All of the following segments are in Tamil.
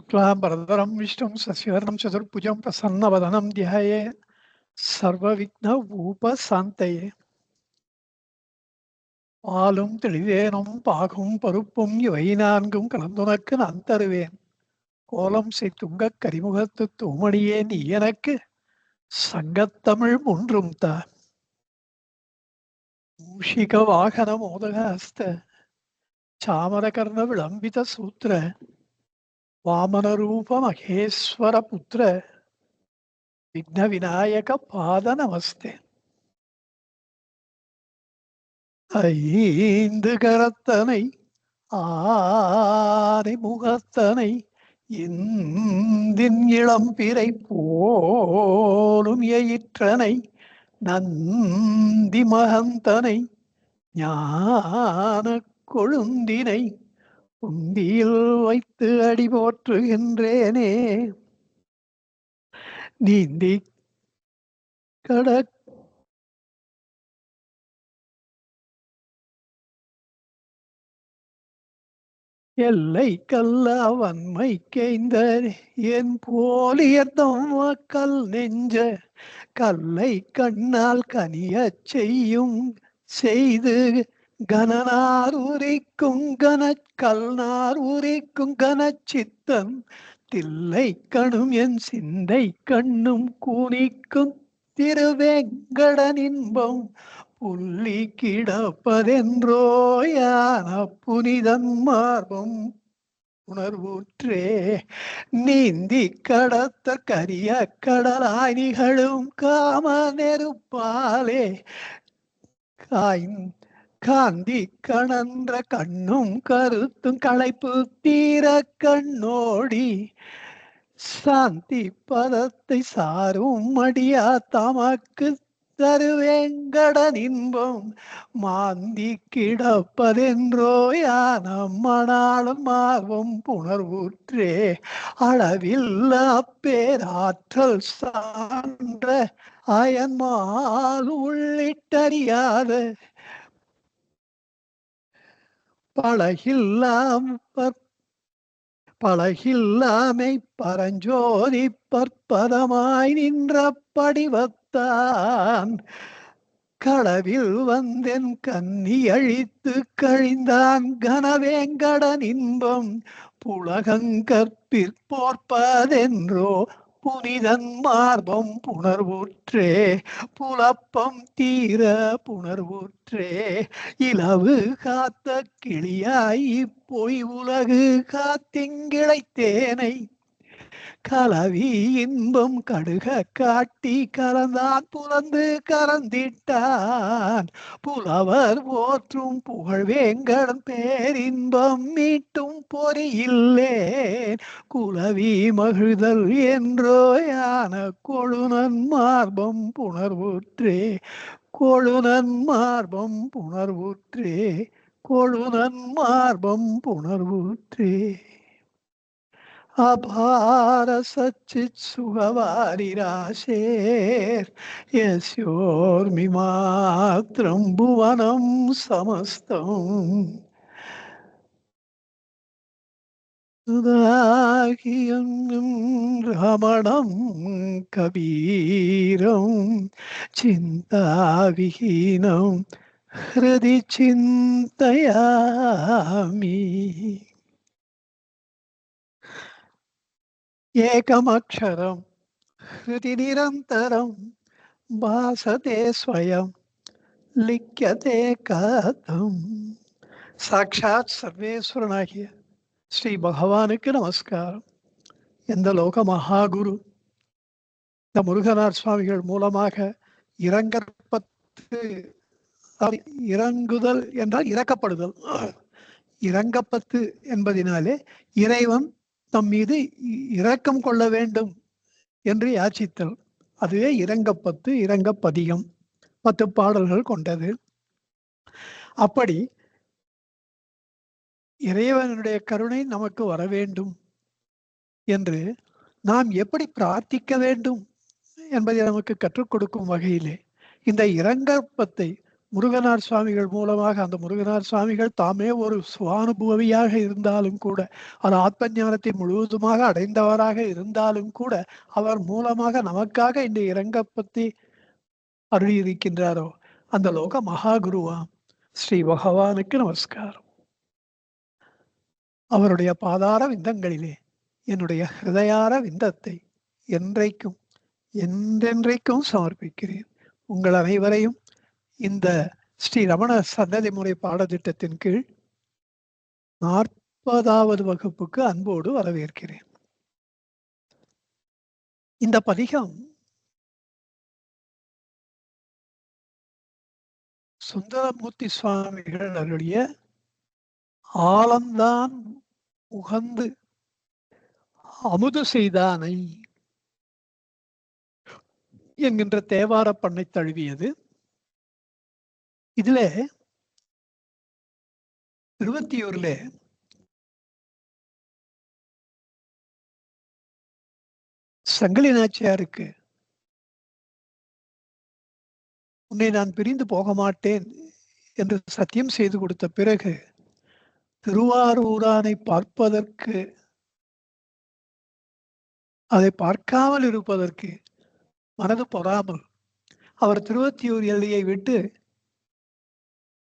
शुक्लांबरधरं विष्णुं शशिवर्णं चतुर्भुजं प्रसन्नवदनं ध्यायेत् सर्वविघ्नोपशान्तये பாலும் தெளிவேனும் பாகும் பருப்பும் இவை நான்கும் கலந்துனக்கு நான் தருவேன் கோலம் செய்துங்கக் கரிமுகத்து தூமணியே நீ எனக்கு சங்கத்தமிழ் ஒன்றும் தா மூஷிக வாகன மோதக ஹஸ்த சாமரகர்ண விளம்பித சூத்திர வாமன ரூப மகேஸ்வர புத்திர விக்ன விநாயக பாத நமஸ்தே. ஐந்து கரத்தனை ஆனை முகத்தனை இந்தின் இளம்பிறை போலும் எயிற்றனை நந்தி மகந்தனை ஞான கொழுந்தினை உந்தியில் வைத்து அடி போற்றுகின்றேனே. நீந்தி கடக் எல்லை கல்லா வன்மை கேய்ந்த என் போலியத்தம் கல் நெஞ்ச கல்லை கண்ணால் கனிய செய்யும் செய்து கனனார் உரிக்கும் கல்நார் உரிக்கும் கனச்சித்தன் தில்லை கணும் என் சிந்தை கண்ணும் கூனிக்கும் திருவேங்கடன் இன்பம் புள்ளி கிடப்பதென்றோ யான புனிதன் மார்பம் உணர்வுற்றே. நீந்தி கடத்த கரிய கடலாய் நிகழும் காம நெருப்பாலே காந்தி கணன்ற கண்ணும் கருத்தும் களைப்பு தீர கண்ணோடி சாந்தி பதத்தை சாரும் மடியா தமக்கு தருவேங்கடன் இன்பம் மாந்தி கிடப்பதென்றோ யான மணாளன் மார்பம் புணர்வுற்றே. அளவில்லா பேராற்றல் சான்ற அயன்மால் உள்ளிட்டறியாத பழகில்லாமை பரஞ்சோதி பற்பதமாய் நின்ற படிவத்தான் களவில் வந்தென் கன்னி அழித்து கழிந்தான் கனவேங்கடன் இன்பம் புலகங்கற்பிற்போர்ப்பதென்றோ புனிதன் மார்பம் புணர்வுற்றே. புலப்பம் தீர புணர்வுற்றே. இலவு காத்த கிளியாய் இப்பொய் உலகு காத்திங்கிழைத்தேனை கலவி இன்பம் கடுக காட்டி கலந்தான் புலந்து கறந்திட்டான் புலவர் போற்றும் புகழ்வேங்கடன் பேரின்பம் மீட்டும் பொறியில்லேன் குலவி மகிழ்தல் என்றோ யான கொழுநன் மார்பம் புணர்வுற்றே. கொழுநன் மார்பம் புணர்வுற்றே. கொழுநன் மார்பம் புணர்வுற்றே. அபார சச்சித் சுகவாரிராசேர் யஸ்யோர்மி மாத்ரம் புவனம் சமஸ்தம் ரமணம் கபீரம் சிந்தாவிஹீனம் ஹ்ருதி சிந்தயாமி. ஏகமக்ஷரம் ஹ்ருதி நிரந்தரம் பாசதே ஸ்வயம் லிக்யதே கதம். சாட்சாத் சர்வேஸ்வரனாகிய ஸ்ரீ பகவானுக்கு நமஸ்காரம். எந்த லோக மகாகுரு இந்த முருகனார் சுவாமிகள் மூலமாக இறங்குதல் என்றால் இறக்கப்படுதல், இறங்கப்பத்து என்பதினாலே இறைவன் தம் மீது இரக்கம் கொள்ள வேண்டும் என்று யாச்சித்தல், அதுவே இரங்கப்பத்து, இரங்கப்பதிகம், 10 பாடல்கள் கொண்டது. அப்படி இறைவனுடைய கருணை நமக்கு வர வேண்டும் என்று நாம் எப்படி பிரார்த்திக்க வேண்டும் என்பதை நமக்கு கற்றுக் கொடுக்கும் வகையிலே இந்த இரங்கப்பத்தை முருகனார் சுவாமிகள் மூலமாக அந்த முருகனார் சுவாமிகள் தாமே ஒரு சுவானுபவியாக இருந்தாலும் கூட, அது ஆத்ம ஞானத்தை முழுவதுமாக அடைந்தவராக இருந்தாலும் கூட, அவர் மூலமாக நமக்காக இந்த இரங்கப்பத்தி அருளி இருக்கின்றாரோ அந்த லோக மகாகுருவாம் ஸ்ரீ பகவானுக்கு நமஸ்காரம். அவருடைய பாதார விந்தங்களிலே என்னுடைய ஹிருதயார விந்தத்தை என்றைக்கும் என்றென்றைக்கும் சமர்ப்பிக்கிறேன். உங்கள் அனைவரையும் இந்த ஸ்ரீ ரமண சன்னதி முறை பாடத்திட்டத்தின் கீழ் 40வது வகுப்புக்கு அன்போடு வரவேற்கிறேன். இந்த பதிகம் சுந்தரமூர்த்தி சுவாமிகள் அருளிய ஆலந்தான் உகந்து அமுது செய்தானை என்கின்ற தேவார பண்ணை தழுவியது. இதுல 21ல சங்கிலி நாச்சியாருக்கு உன்னை நான் பிரிந்து போக மாட்டேன் என்று சத்தியம் செய்து கொடுத்த பிறகு திருவாரூரானை பார்ப்பதற்கு, அதை பார்க்காமல் இருப்பதற்கு மனது பொறாமல் அவர் திருவொற்றியூர் எல்லையை விட்டு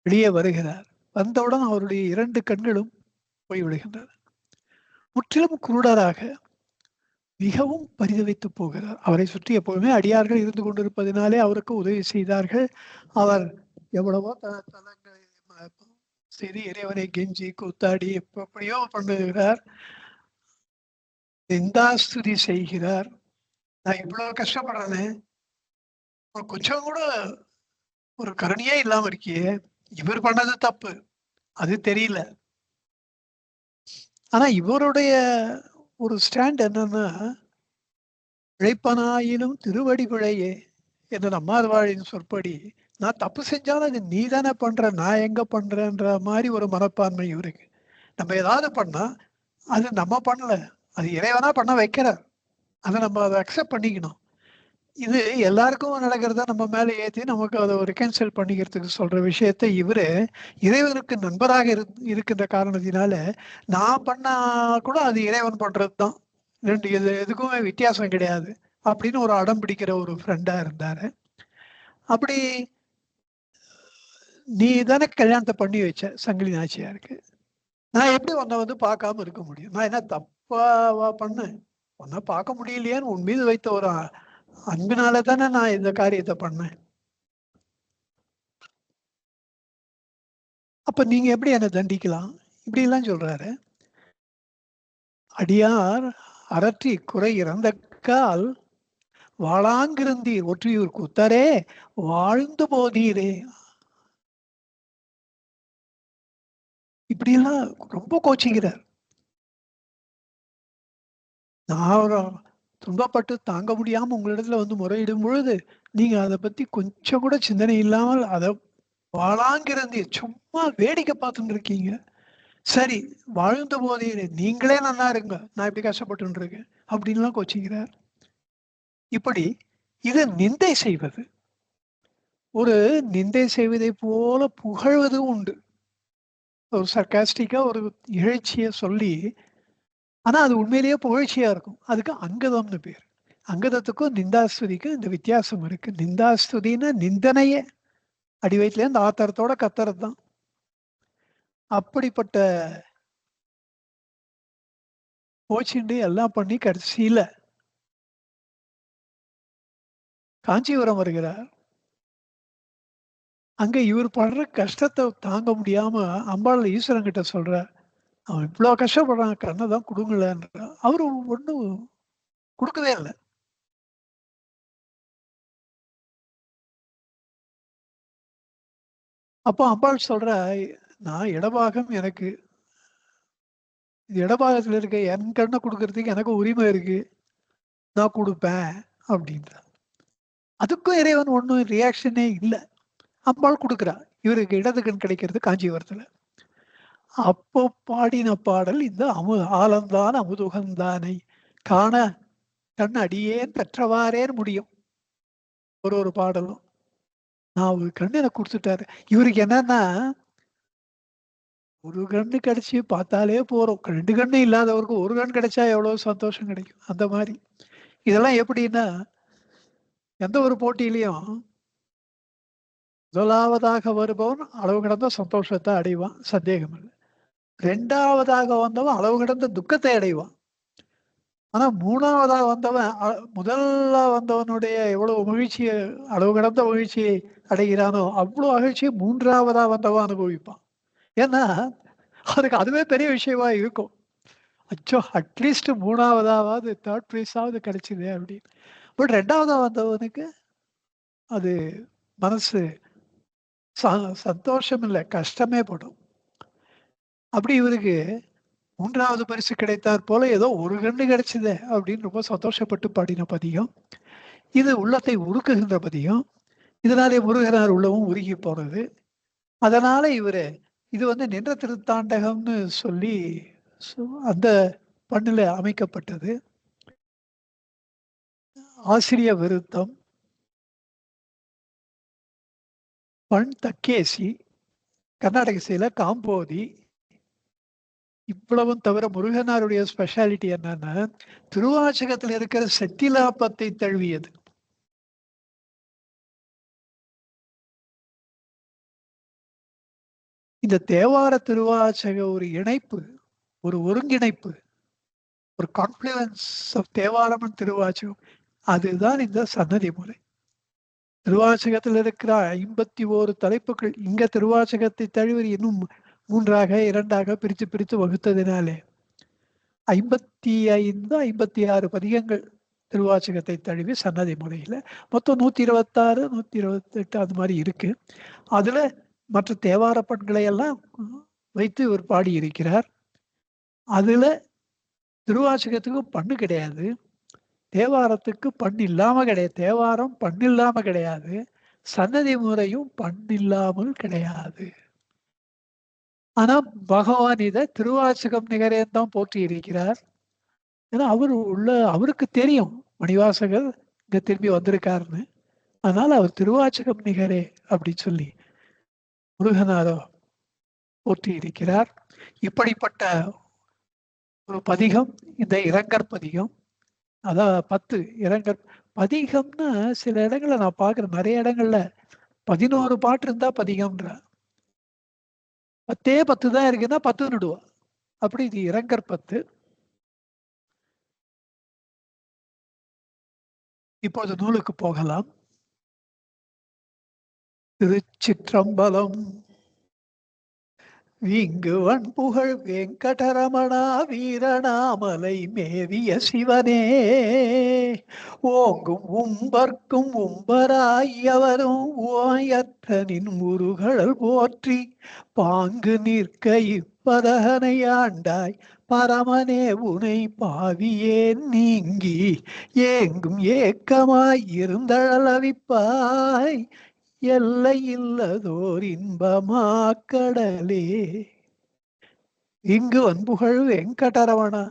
வெளியே வருகிறார். வந்தவுடன் அவருடைய 2 கண்களும் போய்விடுகின்றன. முற்றிலும் குருடராக மிகவும் பரிதவித்து போகிறார். அவரை சுற்றி எப்போதுமே அடியார்கள் இருந்து கொண்டிருப்பதினாலே அவருக்கு உதவி செய்தார்கள். அவர் எவ்வளவோ செய்து இறைவனை கெஞ்சி கூத்தாடி எப்படியோ பண்ணுகிறார், நிந்தாஸ்துதி செய்கிறார். நான் இவ்வளவு கஷ்டப்படுறேன்னு ஒரு கொஞ்சம் கூட ஒரு கருணையே இல்லாம இருக்கியே, இவர் பண்ணது தப்பு அது தெரியல. ஆனா இவருடைய ஒரு ஸ்டாண்ட் என்னன்னா, இழைப்பனாயினும் திருவடி பிழையே என்ற நம்மாழ்வாரின் சொற்படி, நான் தப்பு செஞ்சாலும் அது நீ தானே பண்ற, நான் எங்க பண்றேன்ற மாதிரி ஒரு மனப்பான்மை இவருக்கு. நம்ம ஏதாவது பண்ணா அது நம்ம பண்ணல, அது இறைவனா பண்ண வைக்கிறார், அதை நம்ம அதை அக்செப்ட் பண்ணிக்கணும். இது எல்லாருக்கும் நடக்கிறத நம்ம மேல ஏற்றி நமக்கு அதை ஒரு கேன்சல் பண்ணிக்கிறதுக்கு சொல்ற விஷயத்தை இவரு இறைவனுக்கு நண்பராக இருக்கின்ற காரணத்தினால, நான் பண்ணா கூட அது இறைவன் பண்றது தான், ரெண்டு எதுக்குமே வித்தியாசம் கிடையாது அப்படின்னு ஒரு அடம் பிடிக்கிற ஒரு ஃப்ரெண்டா இருந்தாரு. அப்படி நீ தானே கல்யாணத்தை பண்ணி வச்ச சங்கிலி நாச்சியாருக்கு, நான் எப்படி உன்னை வந்து பார்க்காம இருக்க முடியும்? நான் என்ன தப்பாவா பண்ணேன்? உன்னை பார்க்க முடியலையேன்னு உன் மீது வைத்த ஒரு அன்பினால தானே நான் இந்த காரியத்தை பண்ணேன். அப்ப நீங்க எப்படி என்னை தண்டிக்கலாம்? இப்படி எல்லாம் சொல்றாரு. அடியார் அரற்றி குறை இறந்த கால் வாழாங்கிருந்தீர் ஒற்றியூர் கூத்தரே வாழ்ந்து போதீரே. இப்படி எல்லாம் ரொம்ப கோச்சிக்கிறார். நான் துன்பப்பட்டு தாங்க முடியாம உங்களிடத்துல வந்து முறையிடும் பொழுது நீங்க அதை பத்தி கொஞ்சம் கூட சிந்தனை இல்லாமல் அதை வாழாங்கிறந்தீர் சும்மா வேடிக்கை பார்த்துட்டு இருக்கீங்க. சரி, வாழ்ந்த போதே நீங்களே நல்லா இருங்க, நான் இப்படி கஷ்டப்பட்டு இருக்கேன் அப்படின்லாம் கோச்சிக்கிறார். இப்படி இது நிந்தை செய்வது, ஒரு நிந்தை செய்வதை போல புகழ்வது உண்டு. ஒரு சர்க்காஸ்டிக்கா ஒரு இகழ்ச்சியை சொல்லி, ஆனா அது உண்மையிலேயே புகழ்ச்சியா இருக்கும். அதுக்கு அங்கதம்னு பேர். அங்கதத்துக்கும் நிந்தாஸ்துதிக்கும் இந்த வித்தியாசம் இருக்கு. நிந்தாஸ்துதினா நிந்தனையே அடி வயிற்றுல இந்த ஆத்திரத்தோட கத்துறது தான். அப்படிப்பட்ட கோச்சிண்டு எல்லாம் பண்ணி கடைசியில காஞ்சிபுரம் வருகிறார். அங்க இவர் படுற கஷ்டத்தை தாங்க முடியாம அம்பாள் ஈஸ்வரன் கிட்ட சொல்ற, அவன் இவ்வளவு கஷ்டப்படுறான், கண்ணை தான் கொடுங்கலன்ற. அவரு ஒண்ணும் கொடுக்கவே இல்லை. அப்போ அம்பாள் சொல்ற, நான் இடபாகம், எனக்கு இடபாகத்துல இருக்க என் கண்ணை கொடுக்கறதுக்கு எனக்கு உரிமை இருக்கு, நான் கொடுப்பேன் அப்படின்ற. அதுக்கும் இறைவன் ஒன்றும் ரியாக்ஷனே இல்லை. அம்பாள் கொடுக்குறா. இவருக்கு இடது கண் கிடைக்கிறது காஞ்சிபுரத்துல. அப்போ பாடின பாடல் இந்த ஆலந்தான் அமுதுகந்தானை காண கண் அடியேன் பெற்றவாறே முடியும். ஒரு பாடலும் நான் ஒரு கண்ணு எனக்கு கொடுத்துட்டாரு. இவருக்கு என்னன்னா, ஒரு கண்ணு கிடைச்சு பார்த்தாலே போறோம். 2 கண்ணு இல்லாதவருக்கு ஒரு கண் கிடைச்சா எவ்வளவு சந்தோஷம் கிடைக்கும். அந்த மாரி. இதெல்லாம் எப்படின்னா, எந்த ஒரு போட்டியிலயும் முதலாவதாக வருபவன் அளவு கடந்த சந்தோஷத்த அடைவான். சந்தேகம் இல்ல. 2வதாக வந்தவன் அளவு கடந்த துக்கத்தை அடைவான். ஆனா 3வதா வந்தவன் முதல்ல வந்தவனுடைய எவ்வளவு மகிழ்ச்சிய அளவு கடந்த மகிழ்ச்சியை அடைகிறானோ, அவ்ளோ மகிழ்ச்சிய 3வதா வந்தவன் அனுபவிப்பான். ஏன்னா, அவனுக்கு அதுவே பெரிய விஷயமா இருக்கும். அச்சோ! அட்லீஸ்ட் 3வதாவது 3 பிரைஸாவது கிடைச்சதே அப்படின்னு. பட் 2வதா வந்தவனுக்கு அது மனசு ச சந்தோஷம் இல்ல, கஷ்டமே படும். அப்படி இவருக்கு 3வது பரிசு கிடைத்தாற் போல ஏதோ ஒரு கண்ணு கிடைச்சதே அப்படின்னு ரொம்ப சந்தோஷப்பட்டு பாடின பதிகம். இது உள்ளத்தை உருக்குகின்ற பதிகம். இதனாலே முருகனார் உள்ளமும் உருகி போனது. அதனால இவரு இது வந்து நின்ற திருத்தாண்டகம்னு சொல்லி சோ அந்த பண்ணுல அமைக்கப்பட்டது. ஆசிரிய விருத்தம், பண் தக்கேசி, கர்நாடக இசையில காம்போதி. இவ்வளவும் தவிர முருகனாருடைய ஸ்பெஷாலிட்டி என்னன்னா, திருவாசகத்துல இருக்கிற செட்டிலாப்பத்தை தழுவியது. இந்த தேவார திருவாசக ஒரு இணைப்பு, ஒரு ஒருங்கிணைப்பு, ஒரு கான்ஃப்ளூயன்ஸ் ஆஃப் தேவாரமும் திருவாசகம். அதுதான் இந்த சன்னதி முறை. திருவாசகத்தில் இருக்கிற 51 தலைப்புகள் இங்க திருவாசகத்தை தழுவி இன்னும் 3ஆக 2ஆக பிரித்து பிரித்து வகுத்ததினாலே 55 56 பதிகங்கள் திருவாசகத்தை தழுவி சன்னதி முறையில மொத்தம் 126 128 அது மாதிரி இருக்கு. அதுல மற்ற தேவார பண்களை எல்லாம் வைத்து இவர் பாடியிருக்கிறார். அதுல திருவாசகத்துக்கு பண்ணு கிடையாது. தேவாரத்துக்கு பண் இல்லாம கிடையாது. தேவாரம் பண் இல்லாம கிடையாது. சன்னதி முறையும் பண் இல்லாமல் கிடையாது. ஆனா பகவான் இத திருவாசகம் நிகரேன்னு தான் போற்றி இருக்கிறார். ஏன்னா அவருக்கு தெரியும் மணிவாசகர் இங்க திரும்பி வந்திருக்காருன்னு. அதனால அவர் திருவாசகம் நிகரே அப்படின்னு சொல்லி முருகனாரோ போற்றி இருக்கிறார். இப்படிப்பட்ட ஒரு பதிகம் இந்த இரங்கற் பதிகம். அதான் 10 இரங்கற் பதிகம்னா சில இடங்கள்ல நான் பார்க்கிறேன். நிறைய இடங்கள்ல 11 பாட்டு இருந்தா பதிகம்ன்றா. 10 தான் இருக்குன்னா 10ன்னுடுவா. அப்படி இது இரங்கற் 10. இப்போது நூலுக்கு போகலாம். திருச்சிற்றம்பலம். விங்குவன் புகழ் வெங்கடரமணா வீரநாமலை மேவிய சிவனே, ஓங்கும் உம்பர்க்கும் உம்பராயவரும் ஓயற்றனின் முருகழல் போற்றி பாங்கு நிற்க இப்பதகனை ஆண்டாய் பரமனே உனை பாவியேன் நீங்கி ஏங்கும் ஏக்கமாய் இருந்தழலவிப்பாய் எல்லை இல்லதோர் இன்பமாக்கடலே. இங்கு வன்புகழ் வெங்கடரமணா.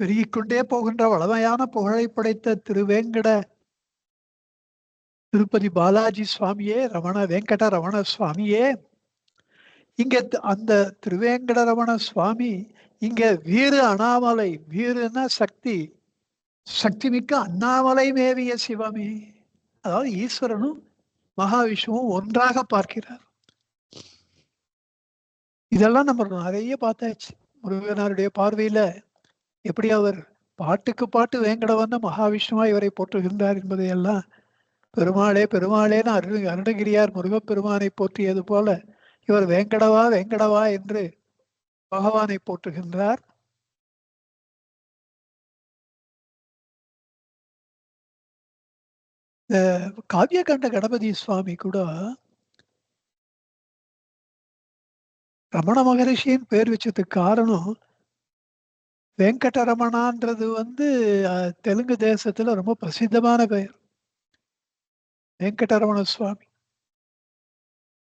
பெருகிக்கொண்டே போகின்ற வளமையான புகழை படைத்த திருவேங்கட திருப்பதி பாலாஜி சுவாமியே, வெங்கட ரமண சுவாமியே, இங்க அந்த திருவேங்கட ரமண சுவாமி இங்க வீறு அண்ணாமலை, வீறுன்னா சக்தி, சக்தி மிக்க அண்ணாமலை மேவிய சிவமே. அதாவது ஈஸ்வரனும் மகாவிஷ்ணுவும் ஒன்றாக பார்க்கிறார். இதெல்லாம் நம்ம நிறைய பார்த்தாச்சு. முருகனாருடைய பார்வையில எப்படி அவர் பாட்டுக்கு பாட்டு வேங்கடவன் மகாவிஷ்ணுவா இவரை போற்றுகின்றார் என்பதையெல்லாம் பெருமாளே பெருமாளேன்னு அருணகிரியார் முருகப்பெருமானை போற்றியது போல இவர் வேங்கடவா வேங்கடவா என்று பகவானை போற்றுகின்றார். காவிய கண்ட கணபதி சுவாமி கூட ரமண மகரிஷியின் பேர் வச்சதுக்கு காரணம் வெங்கடரமணான்றது தெலுங்கு தேசத்துல ரொம்ப பிரசித்தமான பெயர் வெங்கடரமண சுவாமி.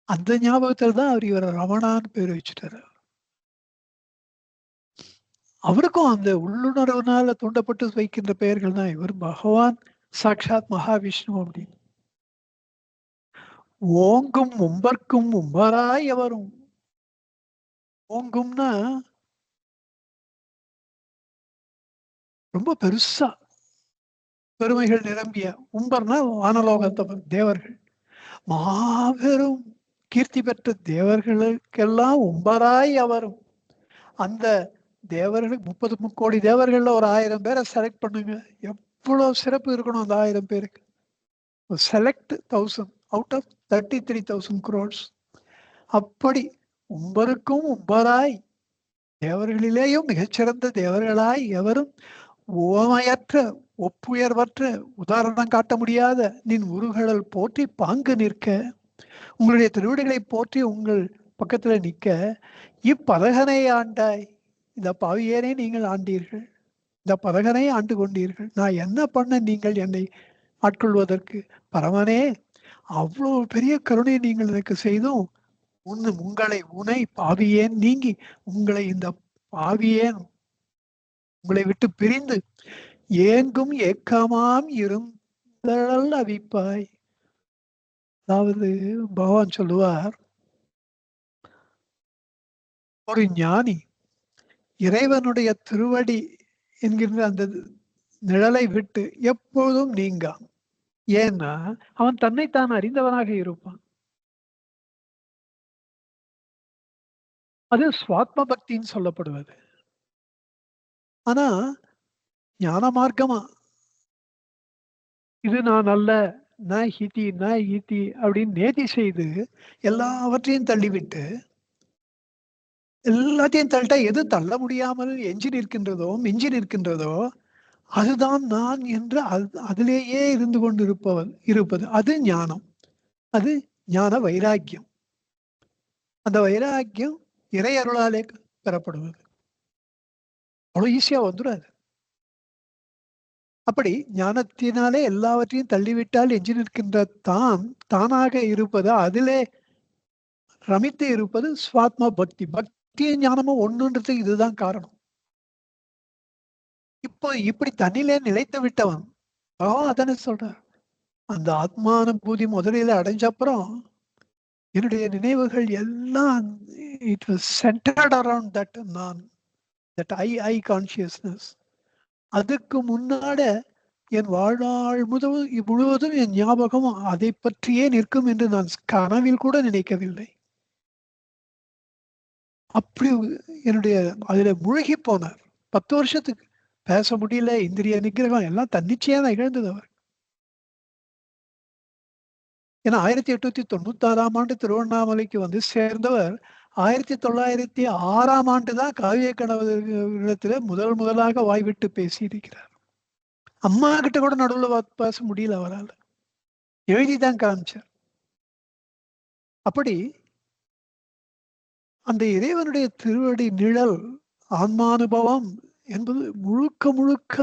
அந்த ஞாபகத்தில் தான் அவர் இவர் ரமணான்னு பேர் வச்சுட்டாரு. அவருக்கும் அந்த உள்ளுணர்வுனால தூண்டப்பட்டு வைக்கின்ற பெயர்கள் தான். இவர் பகவான் சாட்சாத் மகாவிஷ்ணு அப்படின்னு. ஓங்கும் உம்பர்க்கும் உம்பராய் எவரும். ஓங்கும்னா ரொம்ப பெருசா பெருமைகள் நிரம்பிய, உம்பர்னா வானலோகத்தை தேவர்கள், மாபெரும் கீர்த்தி பெற்ற தேவர்களுக்கெல்லாம் உம்பராய் அவரும். அந்த தேவர்களுக்கு 30 முக்கோடி தேவர்கள்ல ஒரு 1000 பேரை செலக்ட் பண்ணுங்க. எவ்வளவு சிறப்பு இருக்கணும் அந்த 1000 பேருக்கு. Select 1000 out of 33,000 crores. அப்படி உம்பருக்கும் உம்பராய் தேவர்களிலேயும் மிகச்சிறந்த தேவர்களாய் எவரும் ஓமையற்ற ஒப்புயர்வற்ற உதாரணம் காட்ட முடியாத நின் உருகடல் போற்றி பாங்கு நிற்க, உங்களுடைய திருவிடைகளை போற்றி உங்கள் பக்கத்துல நிற்க, இப்பதகனை ஆண்டாய், இந்த பாவியேனே நீங்கள் ஆண்டீர்கள், இந்த பதகனை ஆண்டு கொண்டீர்கள், நான் என்ன பண்ண நீங்கள் என்னை ஆட்கொள்வதற்கு? பரமனே, அவ்வளவு பெரிய கருணை நீங்கள் எனக்கு செய்தும் உனை பாவியேன் நீங்கி, உங்களை இந்த பாவியேன் உங்களை விட்டு பிரிந்து ஏங்கும் ஏக்கமாம் இருந்தழல் அவிப்பாய். அதாவது பகவான் சொல்லுவார், ஒரு ஞானி இறைவனுடைய திருவடி என்கின்ற அந்த நிழலை விட்டு எப்பொழுதும் நீங்கான். ஏன்னா அவன் தன்னைத்தான் அறிந்தவனாக இருப்பான். அது சுவாத்ம பக்தின்னு சொல்லப்படுவது. ஆனா ஞான மார்க்கமா இது நான் அல்ல, நான் ஹிதி நான் ஹிதி அப்படின்னு நேதி செய்து எல்லாவற்றையும் தள்ளிவிட்டு, எல்லாத்தையும் தள்ளிட்டா எது தள்ள முடியாமல் எஞ்சி நிற்கின்றதோ மிஞ்சி நிற்கின்றதோ அதுதான் நான் என்று அதிலேயே இருந்து கொண்டு இருப்பது அது ஞானம். அது ஞான வைராக்கியம். அந்த வைராக்கியம் இறை அருளாலே பெறப்படுவது. அவ்வளவு ஈஸியா வந்துடாது. அப்படி ஞானத்தினாலே எல்லாவற்றையும் தள்ளிவிட்டால் எஞ்சி நிற்கின்ற தானாக இருப்பது, அதிலே ரமித்து இருப்பது சுவாத்மா பக்தி. பக்தியும் ஞானமும் ஒண்ணுன்றது இதுதான் காரணம். இப்போ இப்படி தண்ணிலே நிலைத்து விட்டவன் அதனை சொல்ற, அந்த ஆத்மானுபூதி முதலில் அடைஞ்ச அப்புறம் என்னுடைய நினைவுகள் எல்லாம் it was centred around that நான், தட் ஐ கான்சியஸ்னஸ். அதுக்கு முன்னாட என் வாழ்நாள் முழுவதும் என் ஞாபகம் அதை பற்றியே நிற்கும் என்று நான் கனவில் கூட நினைக்கவில்லை. அப்படி என்னுடைய அதுல மூழ்கி போனார். 10 வருஷத்துக்கு பேச முடியல, இந்திரிய நிகிரகம் எல்லாம் தன்னிச்சையா தான் இழந்தது அவர். ஏன்னா 1896ஆம் ஆண்டு திருவண்ணாமலைக்கு வந்து சேர்ந்தவர் 1906ஆம் ஆண்டு தான் காவிய கணவரிடத்துல முதலாக வாய்விட்டு பேசியிருக்கிறார். அம்மா கிட்ட கூட நடுவில் பேச முடியல அவரால், எழுதிதான் காமிச்சார். அப்படி அந்த இறைவனுடைய திருவடி நிழல் ஆன்மானுபவம் என்பது முழுக்க முழுக்க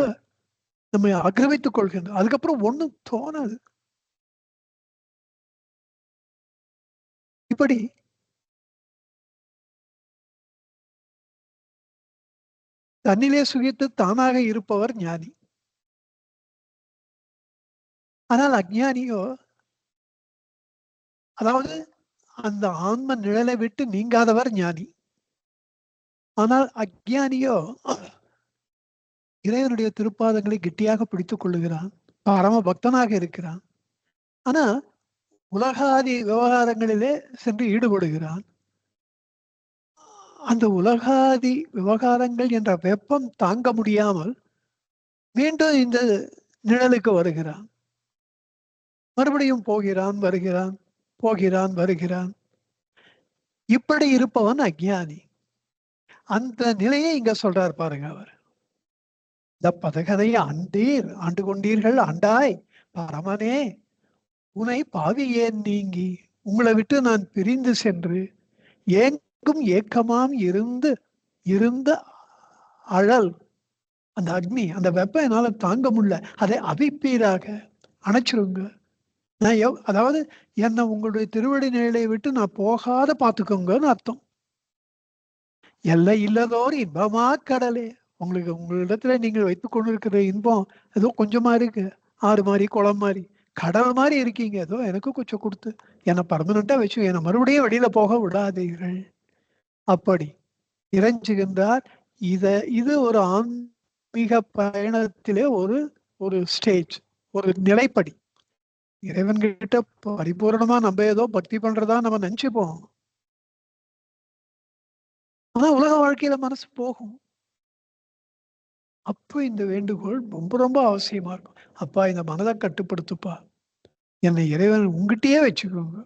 நம்மை ஆக்கிரமித்துக் கொள்கின்றது. அதுக்கப்புறம் ஒண்ணும் தோணாது. இப்படி தன்னிலே சுகித்து தானாக இருப்பவர் ஞானி. ஆனால் அஞ்ஞானியோ, அதாவது அந்த ஆன்ம நிழலை விட்டு நீங்காதவர் ஞானி. ஆனால் அஞ்ஞானியோ இறைவனுடைய திருப்பாதங்களை கெட்டியாக பிடித்துக் கொள்ளுகிறான், பரம பக்தனாக இருக்கிறான். ஆனா உலகாதி விவகாரங்களிலே சென்று ஈடுபடுகிறான். அந்த உலகாதி விவகாரங்கள் என்ற வெப்பம் தாங்க முடியாமல் மீண்டும் இந்த நிழலுக்கு வருகிறான். மறுபடியும் போகிறான் வருகிறான், போகிறான் வருகிறான். இப்படி இருப்பவன் அஞ்ஞானி. அந்த நிலையை இங்க சொல்றார் பாருங்க அவர். இந்த பதகனை ஆண்டு கொண்டீர்கள் ஆண்டாய் பரமனே, உனை பாவி ஏன் நீங்கி, உங்களை விட்டு நான் பிரிந்து சென்று ஏங்கும் ஏக்கமாம் இருந்த அழல், அந்த அக்னி அந்த வெப்பம் என்னால தாங்க முடியல, அதை அவிப்பீராக அணைச்சிருங்க. நான் அதாவது என்னை உங்களுடைய திருவடி நிலையை விட்டு நான் போகாத பார்த்துக்கோங்கன்னு அர்த்தம். எல்லை இல்லதோர் இன்பமா கடலே, உங்களிடத்துல நீங்கள் வைத்துக் கொண்டிருக்கிற இன்பம் ஏதோ கொஞ்சமா இருக்கு, ஆறு மாதிரி, குளம் மாதிரி, கடல் மாதிரி இருக்கீங்க, ஏதோ எனக்கு கொஞ்சம் கொடுத்து என்னை பர்மனண்டா வச்சு என்னை மறுபடியும் வெளியில போக விடாதீர்கள். அப்படி இறைஞ்சுகின்றார். இது ஒரு ஆன்மீக பயணத்திலே ஒரு ஒரு ஸ்டேஜ், ஒரு நிலைப்படி. இறைவன்கிட்ட பரிபூர்ணமா நம்ம ஏதோ பக்தி பண்றதா நம்ம நினைச்சுப்போம். ஆனா உலக வாழ்க்கையில மனசு போகும். அப்போ இந்த வேண்டுகோள் ரொம்ப ரொம்ப அவசியமா இருக்கும். அப்பா, இந்த மனதை கட்டுப்படுத்துப்பா, என்னை இறைவன் உங்ககிட்டயே வச்சுக்கோங்க.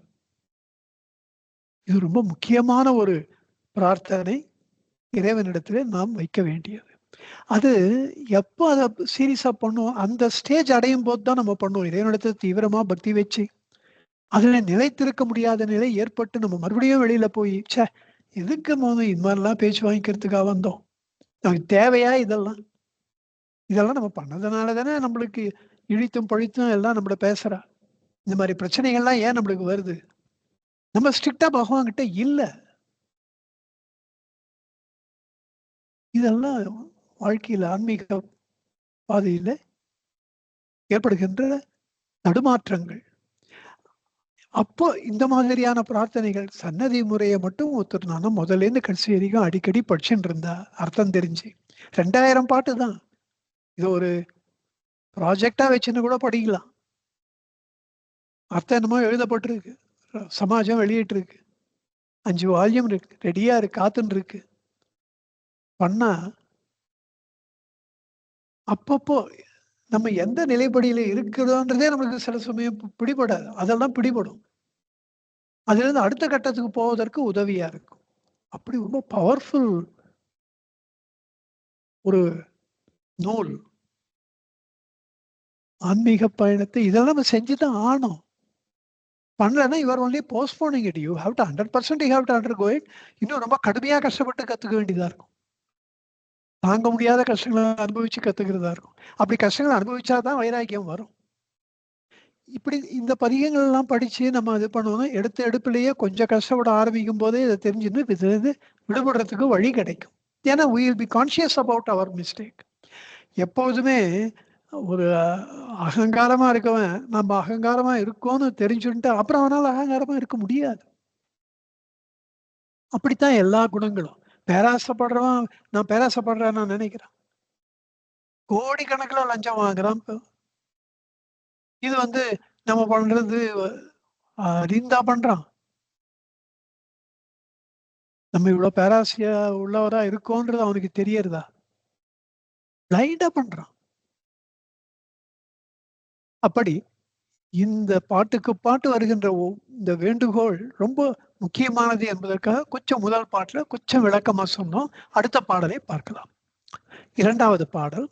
இது ரொம்ப முக்கியமான ஒரு பிரார்த்தனை, இறைவனிடத்திலே நாம் வைக்க வேண்டியது. அது எப்போ அதை சீரியஸா பண்ணுவோம், அந்த ஸ்டேஜ் அடையும் போது தான் நம்ம பண்ணுவோம். இறைவனிடத்துல தீவிரமா பக்தி வச்சு அதுல நிலைத்திருக்க முடியாத நிலை ஏற்பட்டு நம்ம மறுபடியும் வெளியில போய், ச்சே, எதுக்கு போதும் இது மாதிரிலாம் பேச்சு வாங்கிக்கிறதுக்காக வந்தோம், நமக்கு தேவையா இதெல்லாம், இதெல்லாம் நம்ம பண்ணதுனால தானே நம்மளுக்கு இழித்தும் பழித்தும் எல்லாம் நம்மள பேசுறா. இந்த மாதிரி பிரச்சனைகள்லாம் ஏன் நம்மளுக்கு வருது? நம்ம ஸ்ட்ரிக்டா பகவான் கிட்ட இல்ல. இதெல்லாம் வாழ்க்கையில ஆன்மீக பாதையில ஏற்படுகின்ற தடுமாற்றங்கள். அப்போ இந்த மாதிரியான பிரார்த்தனைகள் சன்னதி முறையை மட்டும் ஒத்துருந்தானா முதல்ல இருந்து கடைசி வரைக்கும் அடிக்கடி படிச்சுட்டு இருந்தா அர்த்தம் தெரிஞ்சு 2000 பாட்டு தான். இது ஒரு ப்ராஜெக்டா வச்சுன்னு கூட படிக்கலாம். அர்த்தம் என்னமோ எழுதப்பட்டிருக்கு, சமாஜம் வெளியிட்டு இருக்கு, 5 வால்யூம் இருக்கு, ரெடியா இருக்கு, காத்துன்னு இருக்கு. பண்ணா அப்பப்போ நம்ம எந்த நிலைப்படியில இருக்கிறோன்றதே நம்மளுக்கு சில சமயம் பிடிபடாது. அதெல்லாம் பிடிபடும். அதுல இருந்து அடுத்த கட்டத்துக்கு போவதற்கு உதவியா இருக்கும். அப்படி ரொம்ப பவர்ஃபுல் ஒரு நூல். ஆன்மீக பயணத்தை இதெல்லாம் நம்ம செஞ்சுதான் ஆகணும். பண்ணலன்னா you are only postponing it. You have to 100% you have to undergo it. இன்னும் ரொம்ப கடுமையா கஷ்டப்பட்டு கத்துக்க வேண்டியதா இருக்கும். தாங்க முடியாத கஷ்டங்களை அனுபவிச்சு கத்துக்கிறதா இருக்கும். அப்படி கஷ்டங்களை அனுபவிச்சாதான் வைராக்கியம் வரும். இப்படி இந்த பதிகங்கள் எல்லாம் படிச்சு நம்ம இது பண்ணணும். எடுத்த எடுப்பிலேயே கொஞ்சம் கஷ்டப்பட ஆரம்பிக்கும் போதே இதை தெரிஞ்சுன்னு இதுலேருந்து விடுபடுறதுக்கு வழி கிடைக்கும். ஏன்னா we will be conscious about our mistake. எப்போதுமே ஒரு அகங்காரமா இருக்கவன் நம்ம அகங்காரமா இருக்கோம்னு தெரிஞ்சுட்டு அப்புறம் அவனால அகங்காரமா இருக்க முடியாது. அப்படித்தான் எல்லா குணங்களும். பேராசைப்படுறவன் நான் பேராசைப்படுறேன் நான் நினைக்கிறேன், கோடிக்கணக்கில் லஞ்சம் வாங்குறான். இது நம்ம பண்றது அறிந்தா பண்றான். நம்ம இவ்வளவு பேராசையா உள்ளவரா இருக்கோன்றது அவனுக்கு தெரியறதா? பிளைண்டா பண்றான். அப்படி இந்த பாட்டுக்கு பாட்டு வருகின்ற இந்த வேண்டுகோள் ரொம்ப முக்கியமானது என்பதற்காக கொஞ்சம் முதல் பாட்டுல கொஞ்சம் விளக்கமா சொன்னோம். அடுத்த பாடலை பார்க்கலாம். இரண்டாவது பாடல்.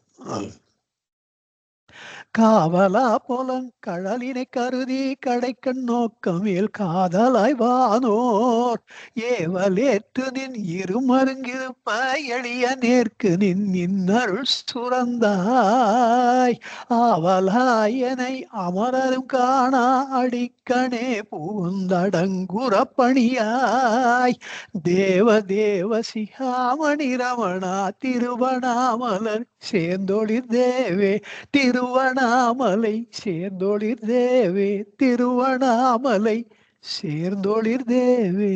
காவலா புலங்கழலினை கருதி கடைக்கண் நோக்கமேல் காதலாய் வானோர் ஏவலேற்று நின் இருமருங்கிருப்ப எளிய நேர்க்கு நின் இன்னருள் சுரந்தாய் ஆவலாயனை அமரரும் காணா அடிக்கணே பூந்தடங்குற பணியாய் தேவ தேவ சிகாமணி ரமணா திருவண்ணாமலர் சேர்ந்தொழிர் தேவே திருவண்ணாமலை சேர்ந்தொழிர் தேவே திருவண்ணாமலை சேர்ந்தொழிர் தேவே.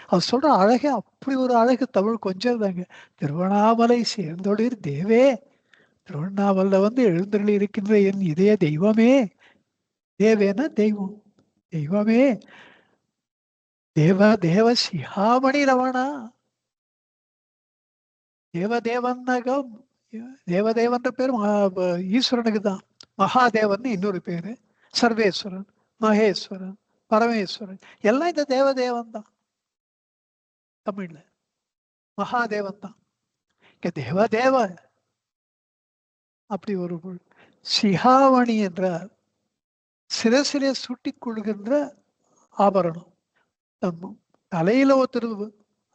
அவர் சொல்ற அழகே அப்படி ஒரு அழகு. தமிழ் கொஞ்சம் தாங்க. திருவண்ணாமலை சேர்ந்தொழிர் தேவே. திருவண்ணாமலை எழுந்தருளி இருக்கின்ற என் இதய தெய்வமே. தேவேன தெய்வம், தெய்வமே. தேவ தேவ சிகாமணி ரமணா. தேவதேவன்னகம், தேவதேவன்ற பேர் ஈஸ்வரனுக்கு தான். மகாதேவன் இன்னொரு பேரு. சர்வேஸ்வரன், மகேஸ்வரன், பரமேஸ்வரன் எல்லாம் இந்த தேவதேவன் தான். தமிழ்ல மகாதேவன் தான். இங்க தேவதேவ. அப்படி ஒரு சிகாமணி என்ற சிரசிலே சுட்டிக் கொள்கின்ற ஆபரணம். தலையில ஒருத்தர்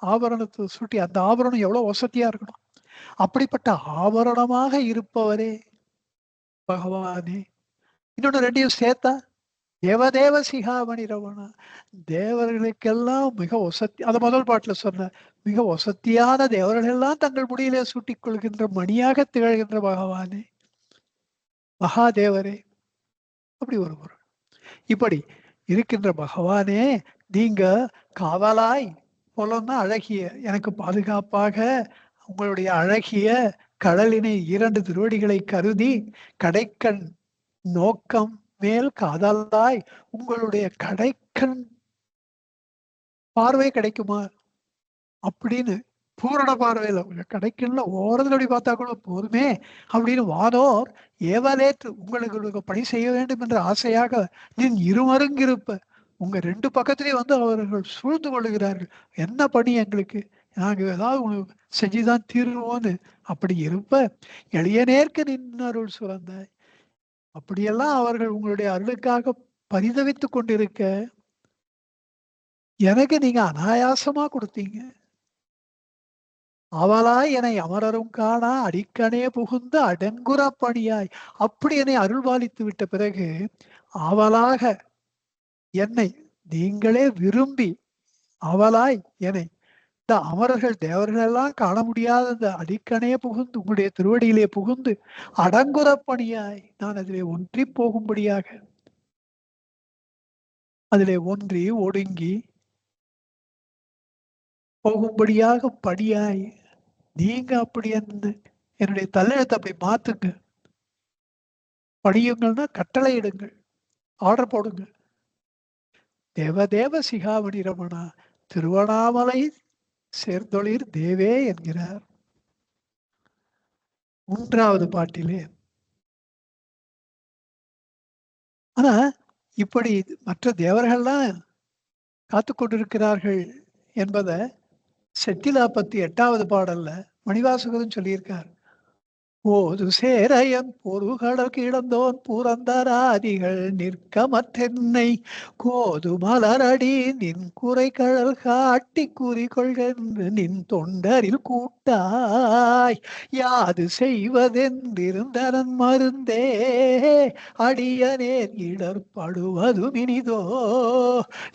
ஆபரணத்தை சுட்டி, அந்த ஆபரணம் எவ்வளவு வசதியா இருக்கணும். அப்படிப்பட்ட ஆபரணமாக இருப்பவரே பகவானே. இன்னொன்னு ரெண்டையும் சேர்த்தா தேவதேவ சிகாமணி ரமணா. தேவர்களுக்கெல்லாம் மிக வசதி. அந்த முதல் பாட்டுல சொன்ன மிக வசதியான தேவர்கள் எல்லாம் தங்கள் முடியிலே சூட்டிக் கொள்கின்ற மணியாக திகழ்கின்ற பகவானே, மகாதேவரே. அப்படி ஒரு பொருள். இப்படி இருக்கின்ற பகவானே, நீங்க காவலாய் புலன்னா அழகிய, எனக்கு பாதுகாப்பாக உங்களுடைய அழகிய கடலினை 2 திருவடிகளை கருதி கடைக்கண் நோக்கம் மேல் காதலாய் உங்களுடைய கடைக்கண் பார்வை கிடைக்குமா அப்படின்னு பூரண பார்வையில உங்க கடைக்கண்ல ஓரத்துல அப்படி பார்த்தா கூட போதுமே அப்படின்னு வானோர் ஏவலேற்று உங்களுக்கு பணி செய்ய வேண்டும் என்ற ஆசையாக நீ இருமருங்கிருப்ப உங்க 2 பக்கத்திலேயே வந்து அவர்கள் சூழ்ந்து கொள்ளுகிறார்கள். என்ன பணி எங்களுக்கு, நாங்க ஏதாவது உங்களுக்கு செஞ்சுதான் தீருவோன்னு அப்படி இருப்ப எளியனேற்கு நின் அருள் சுரந்தாய். அப்படியெல்லாம் அவர்கள் உங்களுடைய அருளுக்காக பரிதவித்துக் கொண்டிருக்க எனக்கு நீங்க அனாயாசமா கொடுத்தீங்க. அவளாய் என்னை அமரரும் காணா அடிக்கனே புகுந்த அடங்குற பணியாய், அப்படி என்னை அருள்பாலித்து விட்ட பிறகு அவளாக என்னை நீங்களே விரும்பி அவளாய் என்னை இந்த அமரர்கள் தேவர்கள் எல்லாம் காண முடியாத இந்த அடிக்கனே புகுந்து உங்களுடைய திருவடியிலே புகுந்து அடங்குற பணியாய் நான் அதிலே ஒன்றி போகும்படியாக, அதிலே ஒன்றி ஒடுங்கி போகும்படியாக படியாய் நீங்க அப்படி என்னுடைய தலையெழுத்தை அப்படி மாத்துங்க. படியுங்கள்னா கட்டளை இடுங்கள், ஆர்டர் போடுங்க. தேவதேவ சிகாமணி ரமணா திருவண்ணாமலை சேர்ந்தொழிர் தேவே என்கிறார் 3வது பாட்டிலே. ஆனா இப்படி மற்ற தேவர்கள்லாம் காத்து கொண்டிருக்கிறார்கள் என்பதை செட்டிலாப்பத்தி 8வது பாடல்ல மணிவாசகரும் சொல்லியிருக்கார். போது சேரையன் பொருகடல் கிடந்தோன் புரந்தராதிகள் நிற்கமற்றென்னை கோது மலரடி நின் குறை கடல் காட்டி குறிகொள்கென்று நின் தொண்டரில் கூட்டாய் யாது செய்வதென்றிருந்தனன் மருந்தே அடியனேன் இடர்படுவதும் இனிதோ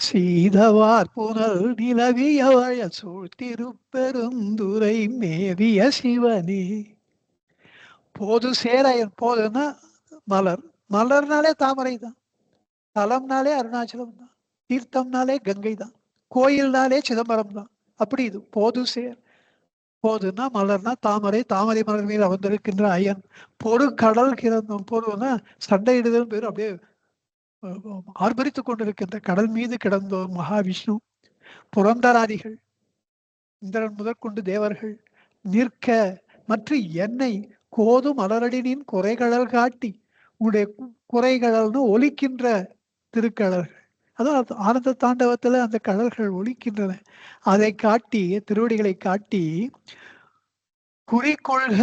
சீதவார் புனல் நிலவிய வய சூழ்த்திருப்பெருந்துரை மேவிய சிவனே. போது சேரையன், போதுன்னா மலர், மலர்னாலே தாமரை தான், தலம்னாலே அருணாச்சலம் தான், தீர்த்தம்னாலே கங்கை தான், கோயில்னாலே சிதம்பரம் தான். அப்படி இது போது சேர். போதுன்னா மலர்னா தாமரை, தாமரை மலர் மீது அமர்ந்திருக்கின்ற ஐயன். பொறு கடல் கிடந்தோம், பொருன்னா சண்டையிடுதல் பேர் அப்படியே ஆர்ப்பரித்துக் கொண்டிருக்கின்ற கடல் மீது கிடந்தோர் மகாவிஷ்ணு. புரந்தராதிகள் இந்திரன் முதற்கொண்டு தேவர்கள் நிற்க மற்ற என்னை கோது மலரடினின் குறைகடல் காட்டி, உங்களுடைய குறைகடல்னு ஒலிக்கின்ற திருக்கடல்கள், அதான் ஆனந்த தாண்டவத்துல அந்த கடல்கள் ஒலிக்கின்றன. அதை காட்டி திருவடிகளை காட்டி குறிக்கொள்க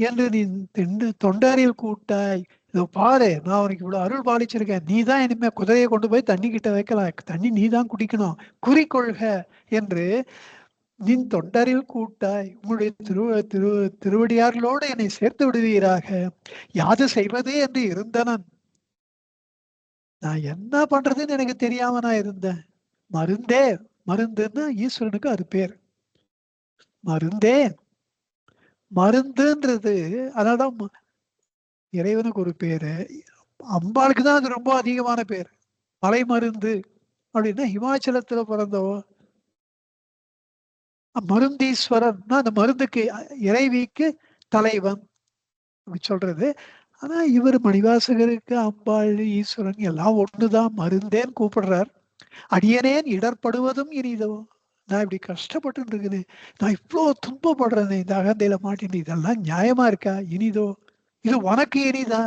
என்று நீ தொண்டரில் கூட்டாய். இதோ பாரு, நான் உனக்கு இவ்வளவு அருள் பாலிச்சிருக்கேன், நீ தான் இனிமே குதிரையை கொண்டு போய் தண்ணி கிட்ட வைக்கலாம், தண்ணி நீ தான் குடிக்கணும், குறிக்கொள்க என்று நின் தொண்டரில் கூட்டாய் உங்களுடைய திருவடியார்களோடு என்னை சேர்த்து விடுவீராக. யாது செய்வது என்று இருந்தனன், நான் என்ன பண்றதுன்னு எனக்கு தெரியாம நான் இருந்தேன். மருந்தே, மருந்துன்னா ஈஸ்வரனுக்கு அது பேர் மருந்தே. மருந்துன்றது அதனால்தான் இறைவனுக்கு ஒரு பேரு, அம்பாளுக்கு தான் அது ரொம்ப அதிகமான பேர். மலை மருந்து அப்படின்னா ஹிமாச்சலத்துல பிறந்தவோ மருந்தீஸ்வரன், அந்த மருந்துக்கு இறைவிக்கு தலைவன் அப்படி சொல்றது. ஆனா இவர் மணிவாசகருக்கு அம்பாள் ஈஸ்வரன் எல்லாம் ஒண்ணுதான், மருந்தேன்னு கூப்பிடுறார். அடியனேன் இடர்படுவதும் இனிதோ, நான் இப்படி கஷ்டப்பட்டு இருக்குது, நான் இவ்வளோ துன்பப்படுறேன் இந்த அகந்தையில மாட்டின்னு, இதெல்லாம் நியாயமா இருக்கா? இனிதோ, இது உனக்கு இனிதா?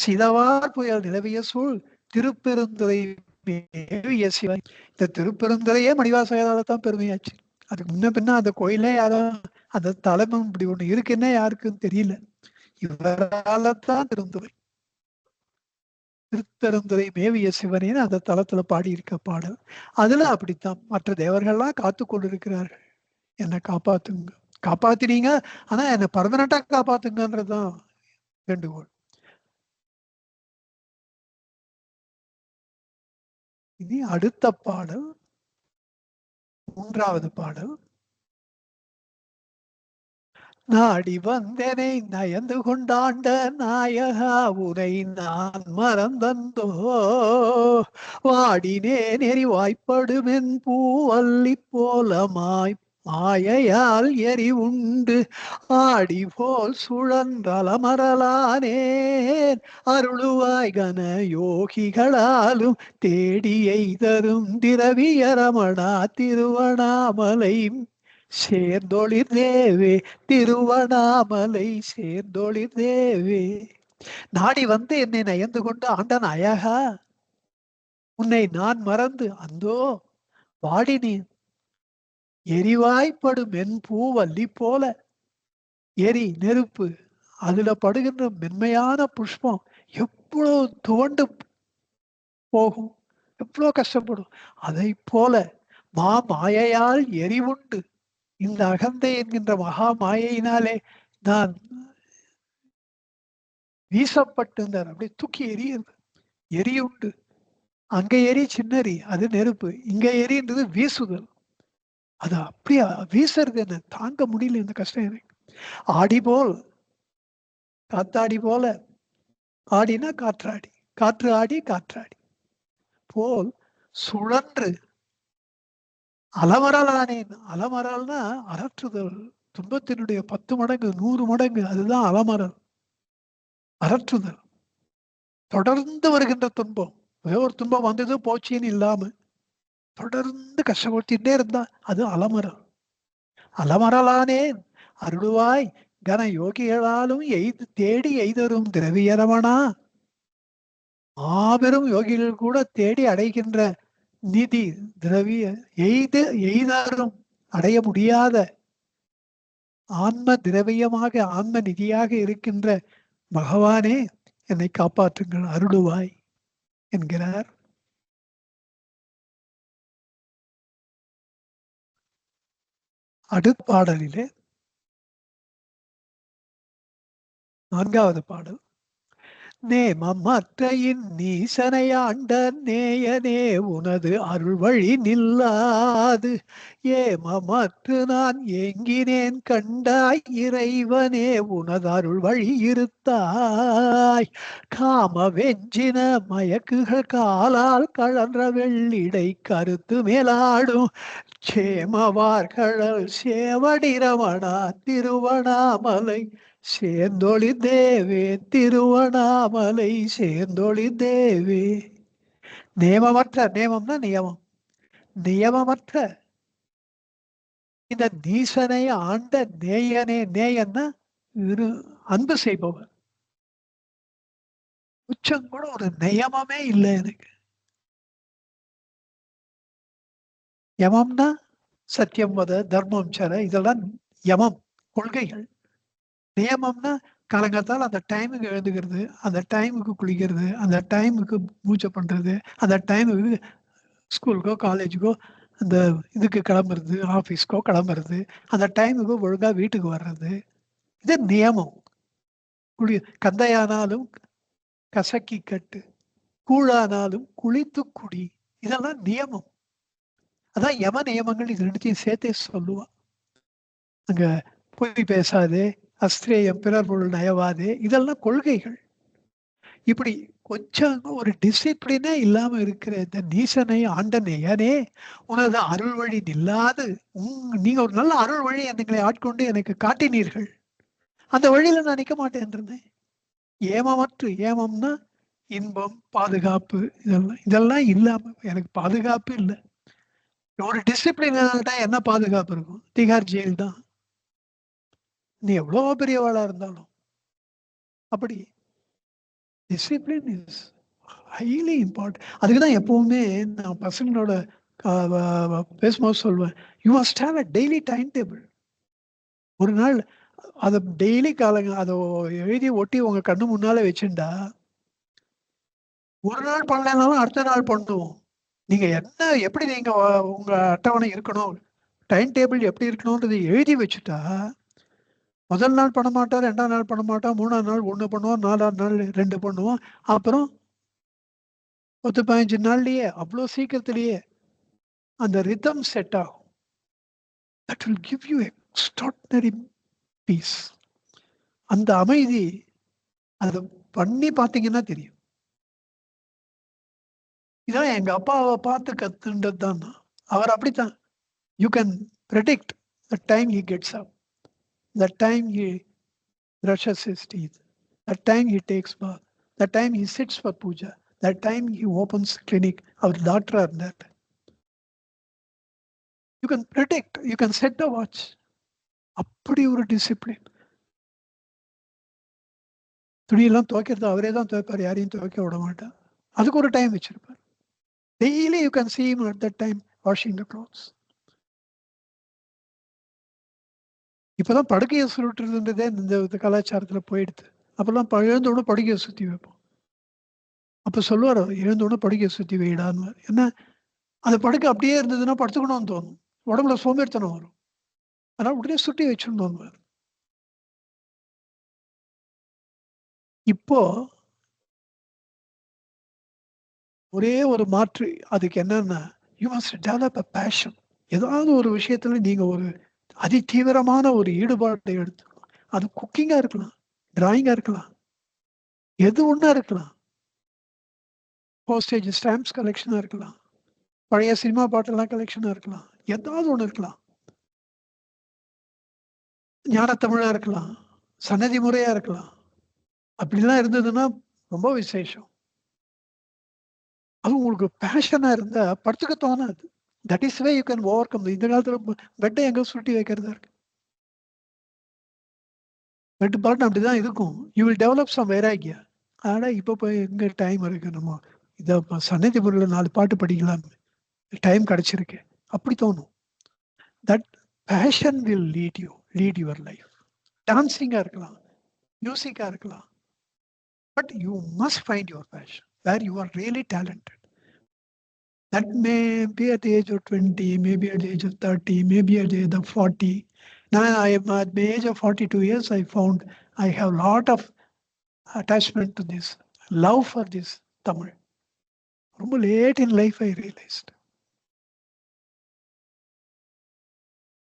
சிதவார் புயல் நிலவிய சூழ் திருப்பெருந்துறை மேவிய சிவன். இந்த திருப்பெருந்துறையே மணிவாசகரால தான் பெருமையாச்சு. அதுக்கு முன்ன பின்ன அந்த கோயிலே யாரும் அந்த தலைமை இப்படி ஒண்ணு இருக்குன்னே யாருக்கும் தெரியல. இவரால்தான் திருப்பெருந்துறை மேவிய சிவனின்னு அந்த தலத்துல பாடியிருக்க பாடல். அதுல அப்படித்தான் மற்ற தேவர்கள்லாம் காத்து கொண்டிருக்கிறார்கள், என்னை காப்பாத்துங்க, காப்பாத்தினீங்க, ஆனா என்னை பர்மனண்டா காப்பாத்துங்கன்றதுதான் வேண்டுகோள். இனி அடுத்த பாடல் 3வது பாடல். நாடி வந்தனை நயந்து கொண்டாண்ட நாயகா உனை நான் மறந்தந்தோ வாடினே நெறி வாய்ப்படுமென் பூவல்லி போலமாய் மாயையால் எரி உண்டு ஆடி போல் சுழன்றலமரலானேன் அருளுவாய் கன யோகிகளாலும் தேடியை தரும் திரவியரமணா திருவண்ணாமலை சேர்ந்தொழிர் தேவே திருவண்ணாமலை சேர்ந்தொழிர் தேவே. நாடி வந்து என்னை நயந்து கொண்டு ஆண்டன் அழகா உன்னை நான் மறந்து அந்தோ வாடினேன் எரிவாய்ப்படும் மென் பூவல்லி போல. எரி நெருப்பு, அதுல படுகின்ற மென்மையான புஷ்பம் எவ்வளவு துவண்டு போகும், எவ்வளவு கஷ்டப்படும். அதை போல மாயையால் எரிவுண்டு இந்த அகந்தை என்கின்ற மகா மாயையினாலே நான் வீசப்பட்டிருந்தார். அப்படியே தூக்கி எரியுது, எரியுண்டு. அங்க எரி சின்னரி, அது நெருப்பு. இங்க எரின்றது வீசுதல். அது அப்படியே வீசுறது என்ன தாங்க முடியல இந்த கஷ்டம் எனக்கு. ஆடி போல் காத்தாடி போல, ஆடினா காற்றாடி, காற்று ஆடி காற்றாடி போல் சுழன்று அலமரலானேன். அலமரல்னா அரற்றுதல், துன்பத்தினுடைய 10 மடங்கு 100 மடங்கு, அதுதான் அலமரல், அரற்றுதல். தொடர்ந்து வருகின்ற துன்பம், ஒரு துன்பம் வந்தது போச்சின்னு இல்லாம தொடர்ந்து கஷ்டப்படுத்திட்டே இருந்தா அது அலமரல். அலமரலானேன் அருளுவாய் கன யோகிகளாலும் எய்து தேடி எய்தரும் திரவியரமணா. மாபெரும் யோகிகள் கூட தேடி அடைகின்ற நிதி திரவிய எய்தரும் அடைய முடியாத ஆன்ம திரவியமாக ஆன்ம நிதியாக இருக்கின்ற பகவானே என்னை காப்பாற்றுங்கள் அருளுவாய் என்கிறார். அடுத்த பாடலிலே 4வது பாடல். நேமமற்ற நீசனையாண்ட நேயனே உனது அருள் வழி நில்லாது ஏமமற்று நான் ஏங்கினேன் கண்டாய் இறைவனே உனது அருள் வழி இருத்தாய். காம வெஞ்சின மயக்குகள் காலால் கழன்ற வெள்ளிடை கருத்து மேலாடும் சேமவார்கழல் சேவடிரமணா திருவண்ணாமலை சேர்ந்தொழி தேவே திருவண்ணாமலை சேர்ந்தொழி தேவே. நியமமற்ற, நியமம்னா நியமம், நியமமற்ற இந்த நீசனை ஆண்ட நேயனே. நேயன்னா அன்பு செய்பவர். உச்சம் கூட ஒரு நியமமே இல்லை எனக்கு. யமம்னா சத்தியம் வத தர்மம் சர, இதெல்லாம் யமம் கொள்கைகள். நியமம்னா காலங்காத்தால் அந்த டைமுக்கு எழுந்துக்கிறது, அந்த டைமுக்கு குளிக்கிறது, அந்த டைமுக்கு பூஜை பண்றது, அந்த டைமுக்கு ஸ்கூலுக்கோ காலேஜுக்கோ அந்த இதுக்கு கிளம்புறது, ஆஃபீஸ்க்கோ கிளம்புறது, அந்த டைமுக்கு ஒழுங்கா வீட்டுக்கு வர்றது, இது நியமம். கந்தையானாலும் கசக்கி கட்டு, கூழானாலும் குளித்து குடி, இதெல்லாம் நியமம். அதான் யம நியமங்கள். இது ரெண்டுத்தையும் சேர்த்தே சொல்லுவா. அங்க பொய் பேசாதே, அஸ்திரேயம் பிறர் பொருள் நயவாதே, இதெல்லாம் கொள்கைகள். இப்படி கொஞ்சம் ஒரு டிசிப்ளினே இல்லாம இருக்கிற இந்த நீசனை ஆண்ட நேயனே உனது அருள் வழி நில்லாது. நீங்க ஒரு நல்ல அருள் வழி எங்களை ஆட்கொண்டு எனக்கு காட்டினீர்கள், அந்த வழியில நான் நிற்க மாட்டேன் இருந்தேன். ஏமமற்று, ஏமம்னா இன்பம் பாதுகாப்பு, இதெல்லாம் இல்லாம எனக்கு பாதுகாப்பு இல்லை. ஒரு டிசிப்ளின் என்ன பாதுகாப்பு இருக்கும்? திகார் ஜெயில் தான், நீ எவ்வளவு பெரியவாளா இருந்தாலும். அப்படி டிசிப்ளின் இஸ் ஹைலி இம்பார்ட்டன்ட். அதுக்கு தான் எப்பவுமே நான் பசங்களோட பேசும்போது சொல்வேன், you must have a daily time table. ஒரு நாள் அதை டெய்லி காலங்க அதை எழுதி ஒட்டி உங்க கண்ணு முன்னால வச்சுட்டா ஒரு நாள் பண்ணலனாலும் அடுத்த நாள் பண்ணுவோம். நீங்க என்ன எப்படி நீங்க உங்க அட்டவணை இருக்கணும், டைம் டேபிள் எப்படி இருக்கணும்ன்றதை எழுதி வச்சுட்டா முதல் நாள் பண்ண மாட்டோம், 2ஆம் நாள் பண்ண மாட்டோம், 3ஆம் நாள் 1 பண்ணுவோம், 4ஆம் நாள் 2 பண்ணுவோம். அப்புறம் 10-15 நாள்லயே அவ்வளோ சீக்கிரத்திலேயே அந்த ரிதம் செட் ஆகும். That will give you extraordinary peace. அந்த அமைதி அதை பண்ணி பார்த்தீங்கன்னா தெரியும். இதான் எங்க அப்பாவை பார்த்து கத்துன்றது தான். அவர் அப்படித்தான். You can predict the time he gets up, the time he brushes his teeth, the time he takes bath, the time he sits for puja, the time he opens clinic. Our doctor are that. You can predict, you can set the watch. அப்படி ஒரு டிசிப்ளின். துணியெல்லாம் துவைக்கிறது அவரே தான் துவைப்பார், யாரையும் துவைக்க விட மாட்டார். அதுக்கு ஒரு டைம் வச்சிருப்பார். Daily you can see him at that time washing the clothes. இப்பதான் படுக்கையை சுருட்டுறதுன்றதே இந்த கலாச்சாரத்துல போயிடுது. அப்பெல்லாம் எழுந்தோட படுக்கையை சுத்தி வைப்போம். அப்ப சொல்லுவார், எழுந்தோட படுக்கையை சுத்தி வைடான்னு. என்ன, அந்த படுக்கை அப்படியே இருந்ததுன்னா படுத்துக்கணும்னு தோணும், உடம்புல சோம்பேறித்தனம் வரும். அதனால உடனே சுட்டி வச்சிடணும். இப்போ ஒரே ஒரு மாற்று அதுக்கு என்னன்னா, you must develop a fashion. ஏதாவது ஒரு விஷயத்துல நீங்க ஒரு அதிதீவிரமான ஒரு ஈடுபாட்டை எடுத்துக்கணும். அது குக்கிங்கா இருக்கலாம், டிராயிங்கா இருக்கலாம், எது ஒண்ணா இருக்கலாம், போஸ்டேஜ் ஸ்டாம்ப்ஸ் கலெக்ஷனா இருக்கலாம், பழைய சினிமா பாட்டெல்லாம் கலெக்ஷனா இருக்கலாம், ஏதாவது ஒண்ணு இருக்கலாம், ஞானத்தமிழா இருக்கலாம், சன்னதி முறையா இருக்கலாம். அப்படிலாம் இருந்ததுன்னா ரொம்ப விசேஷம். அது உங்களுக்கு பேஷனா இருந்தா படுத்துக்க தோணாது. That is way you can over come. இந்த காலத்துல பெட்டை எங்க சுருட்டி வைக்கிறதா இருக்கு. பெட் பாட்டு அப்படிதான் இருக்கும். யூ வில் டெவலப் சம் வைராகியா. ஆனா இப்போ போய் எங்க டைம் இருக்கு, நம்ம இதை சன்னதி பொருள் 4 பாட்டு படிக்கலாம், டைம் கிடைச்சிருக்கு, அப்படி தோணும். That passion will lead your life. டான்சிங்கா இருக்கலாம், மியூசிக்கா இருக்கலாம், but you must find your passion where you are really talented. That may be at the age of 20, maybe at the age of 30, maybe at the age of 40. Now, at the age of 42 years, I found I have a lot of attachment to this, love for this Tamil. ரொம்ப late in life, I realized.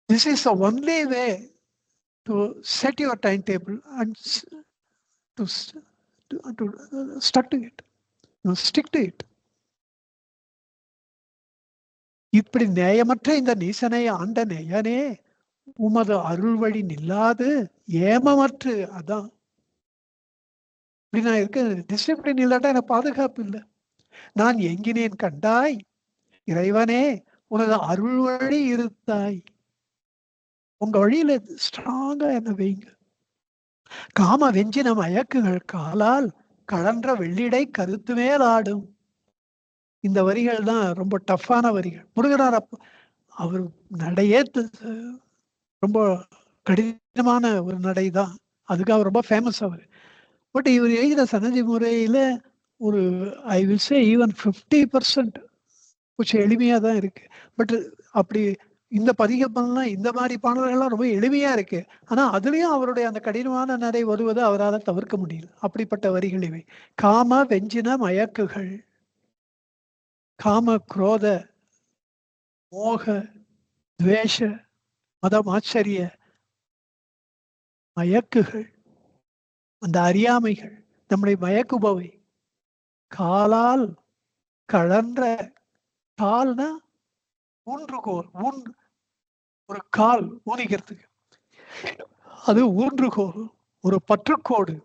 This is the only way to set your timetable and to stuck to it, stick to it. இப்படி நேயமற்ற இந்த நீசனை ஆண்ட நேயனே, உமது அருள் வழி நில்லாது ஏமமற்று. அதான் இப்படி நான் இருக்க டிசிப்ளின் இல்லாட்டா எனக்கு பாதுகாப்பு இல்லை. நான் எங்கினேன் கண்டாய் இறைவனே, உனது அருள் வழி இருத்தாய். உங்க வழியில ஸ்ட்ராங்கா என்ன வைங்க. காம வெஞ்சின மயக்குகள் காலால் கழன்ற வெள்ளிடை கருத்து மேல் ஆடும். இந்த வரிகள் தான் ரொம்ப டஃப்பான வரிகள். முருகனார் அவர் நடையே ரொம்ப கடினமான ஒரு நடை தான், அதுக்காக ரொம்ப ஃபேமஸ் அவர். பட் இவர் எழுதின சன்னதி முறையில ஒரு ஐ வில் சே ஈவன் 50% கொஞ்சம் எளிமையா தான் இருக்கு. பட் அப்படி இந்த பதிகப்பெல்லாம் இந்த மாதிரி பாடல்கள்லாம் ரொம்ப எளிமையா இருக்கு. ஆனா அதுலயும் அவருடைய அந்த கடினமான நடை வருவதை அவரால் தவிர்க்க முடியல. அப்படிப்பட்ட வரிகள் இவை. காம வெஞ்சின மயக்குகள், காம குரோத மோக துவேஷ மதம் ஆச்சரிய மயக்குகள், அந்த அறியாமைகள் நம்முடைய மயக்குபவை காலால் கழன்ற. கால்னா ஊன்றுகோல், ஒரு கால் ஊனிக்கிறதுக்கு, அது ஊன்றுகோல், ஒரு பற்றுக்கோடு.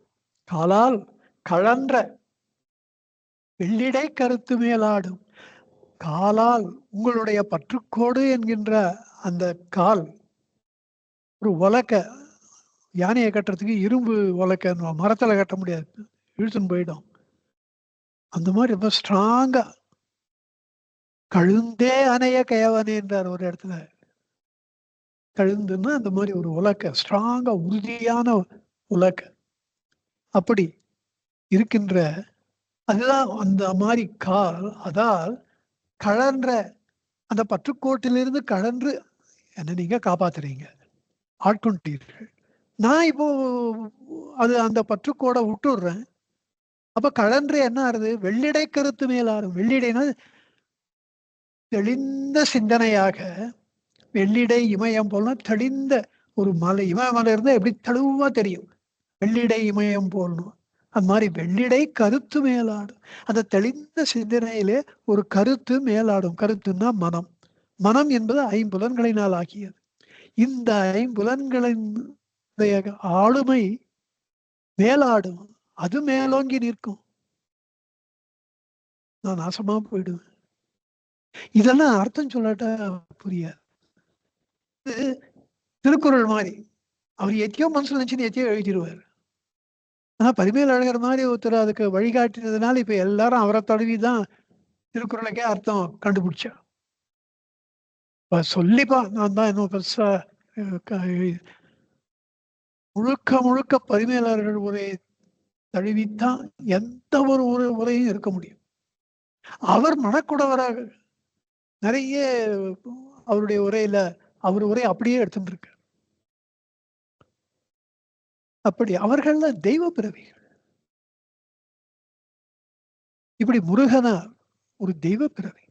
காலால் கழன்ற வெள்ளிடை கருத்து மேலாடும். காலால் உங்களுடைய பற்றுக்கோடு என்கின்ற அந்த கால் ஒரு உலக்க, யானையை கட்டுறதுக்கு இரும்பு உலக்க, மரத்துல கட்ட முடியாது, இழுத்துன்னு போயிடும். அந்த மாதிரி ரொம்ப ஸ்ட்ராங்கா கழுந்தே அணைய கயவனே என்றார் ஒரு இடத்துல. கழுந்துன்னா அந்த மாதிரி ஒரு உலக்க, ஸ்ட்ராங்கா உறுதியான உலக்க. அப்படி இருக்கின்ற அதுதான் அந்த மாதிரி கால். அதால் கழன்ற அந்த பற்றுக்கோட்டிலிருந்து கழன்று என்ன நீங்க காப்பாத்துறீங்க, ஆட்கொண்டீர்கள். நான் இப்போ அது அந்த பற்றுக்கோடை விட்டுடுறேன். அப்ப கழன்று என்ன ஆறுது, வெள்ளிடை கருத்து மேலாறும். வெள்ளிடைனா தெளிந்த சிந்தனையாக, வெள்ளிடை இமயம் போல தெளிந்த ஒரு மலை, இமயமலை இருந்தா எப்படி தெளிவா தெரியும், வெள்ளிடை இமயம் போடணும். அது மாதிரி வெள்ளிடை கருத்து மேலாடும். அந்த தெளிந்த சிந்தனையிலே ஒரு கருத்து மேலாடும். கருத்துன்னா மனம். மனம் என்பது ஐம்புலன்களினால் ஆகியது. இந்த ஐம்புலன்களின் ஆளுமை மேலாடும். அது மேலோங்கி நிற்கும். நான் நாசமா போயிடுவேன். இதெல்லாம் அர்த்தம் சொல்லாட்டா புரியாது. திருக்குறள் மாதிரி அவர் எத்தையோ மனசுல நினைச்சுன்னு எத்தையோ எழுதிடுவார். ஆனா பரிமேல் அழகர் மாதிரி ஒருத்தர் அதுக்கு வழிகாட்டினதுனால இப்ப எல்லாரும் அவரை தழுவிதான் திருக்குறளுக்கே அர்த்தம் கண்டுபிடிச்சா. சொல்லிப்பா நான் தான் இன்னும் பெருசா முழுக்க முழுக்க பரிமேலழகர் உரையை தழுவித்தான் எந்த ஒரு உரையும் இருக்க முடியும். அவர் மனக்குடவராக நிறைய அவருடைய உரையில அவர் உரை அப்படியே எடுத்துட்டு இருக்க. அப்படி அவர்கள்ல தெய்வ பிறவிகள். இப்படி முருகனா ஒரு தெய்வ பிறவி.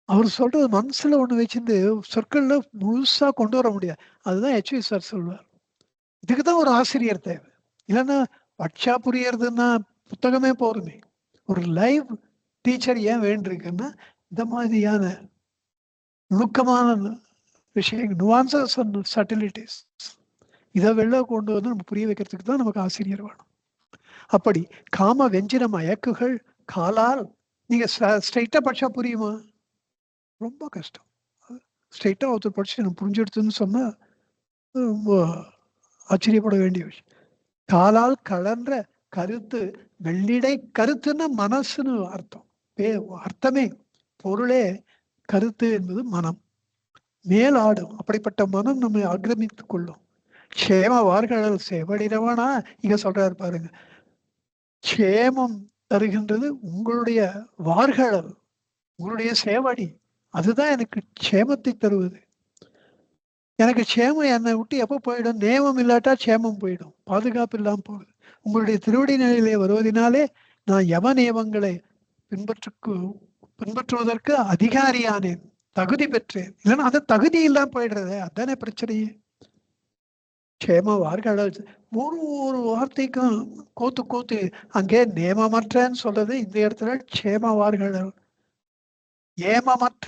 அவர் சொல்றது மனசுல ஒண்ணு வச்சிருந்து சொற்கள்ல முழுசா கொண்டு வர முடியாது. அதுதான் HV சார் சொல்வார். இதுக்குதான் ஒரு ஆசிரியர் தேவை. இல்லைன்னா பட்சா புரியறதுன்னா புத்தகமே போருமே. ஒரு லைவ் டீச்சர் ஏன் வேண்டியிருக்குன்னா இந்த மாதிரியான நுணுக்கமான விஷயங்கள், நுவான்சஸ் அண்ட் சட்டிலிட்டிஸ், இதை வெளில கொண்டு வந்து நம்ம புரிய வைக்கிறதுக்கு தான் நமக்கு ஆசிரியர் வேணும். அப்படி காம வெஞ்சின மயக்குகள் காலால் நீங்க ஸ்ட்ரைட்டா படிச்சா புரியுமா? ரொம்ப கஷ்டம். ஸ்ட்ரைட்டா ஒருத்தர் படிச்சு எனக்கு புரிஞ்செடுத்துன்னு சொன்னா ரொம்ப ஆச்சரியப்பட வேண்டிய விஷயம். காலால் கலன்ற கருத்து வெள்ளிடை. கருத்துன்னா மனசுன்னு அர்த்தம். அர்த்தமே பொருளே கருத்து என்பது மனம். மேலாடும். அப்படிப்பட்ட மனம் நம்மை ஆக்கிரமித்துக் கொள்ளும். சேமவார்கள் செவடிரவனா இங்க சொல்றாரு பாருங்க. சேமம் தருகின்றது உங்களுடைய வார்களல், உங்களுடைய சேவடி. அதுதான் எனக்கு சேமத்தை தருவது. எனக்கு சேமம் என்னை விட்டு எப்போ போயிடும்? நேமம் இல்லாட்டா சேமம் போயிடும், பாதுகாப்பு இல்லாம போகுது. உங்களுடைய திருவடி நிலையிலே வருவதனாலே நான் யம நியமங்களை பின்பற்றுவதற்கு அதிகாரியானேன், தகுதி பெற்றேன். இல்லைன்னா அது தகுதி இல்லாம போயிடுறது. அதானே பிரச்சனையே. சேம வார்கள் ஒரு ஒரு வார்த்தைக்கும் கோத்து கோத்து அங்கே நேமமற்றன்னு சொல்றது இந்த இடத்துல சேமவார்கள். ஏமமற்ற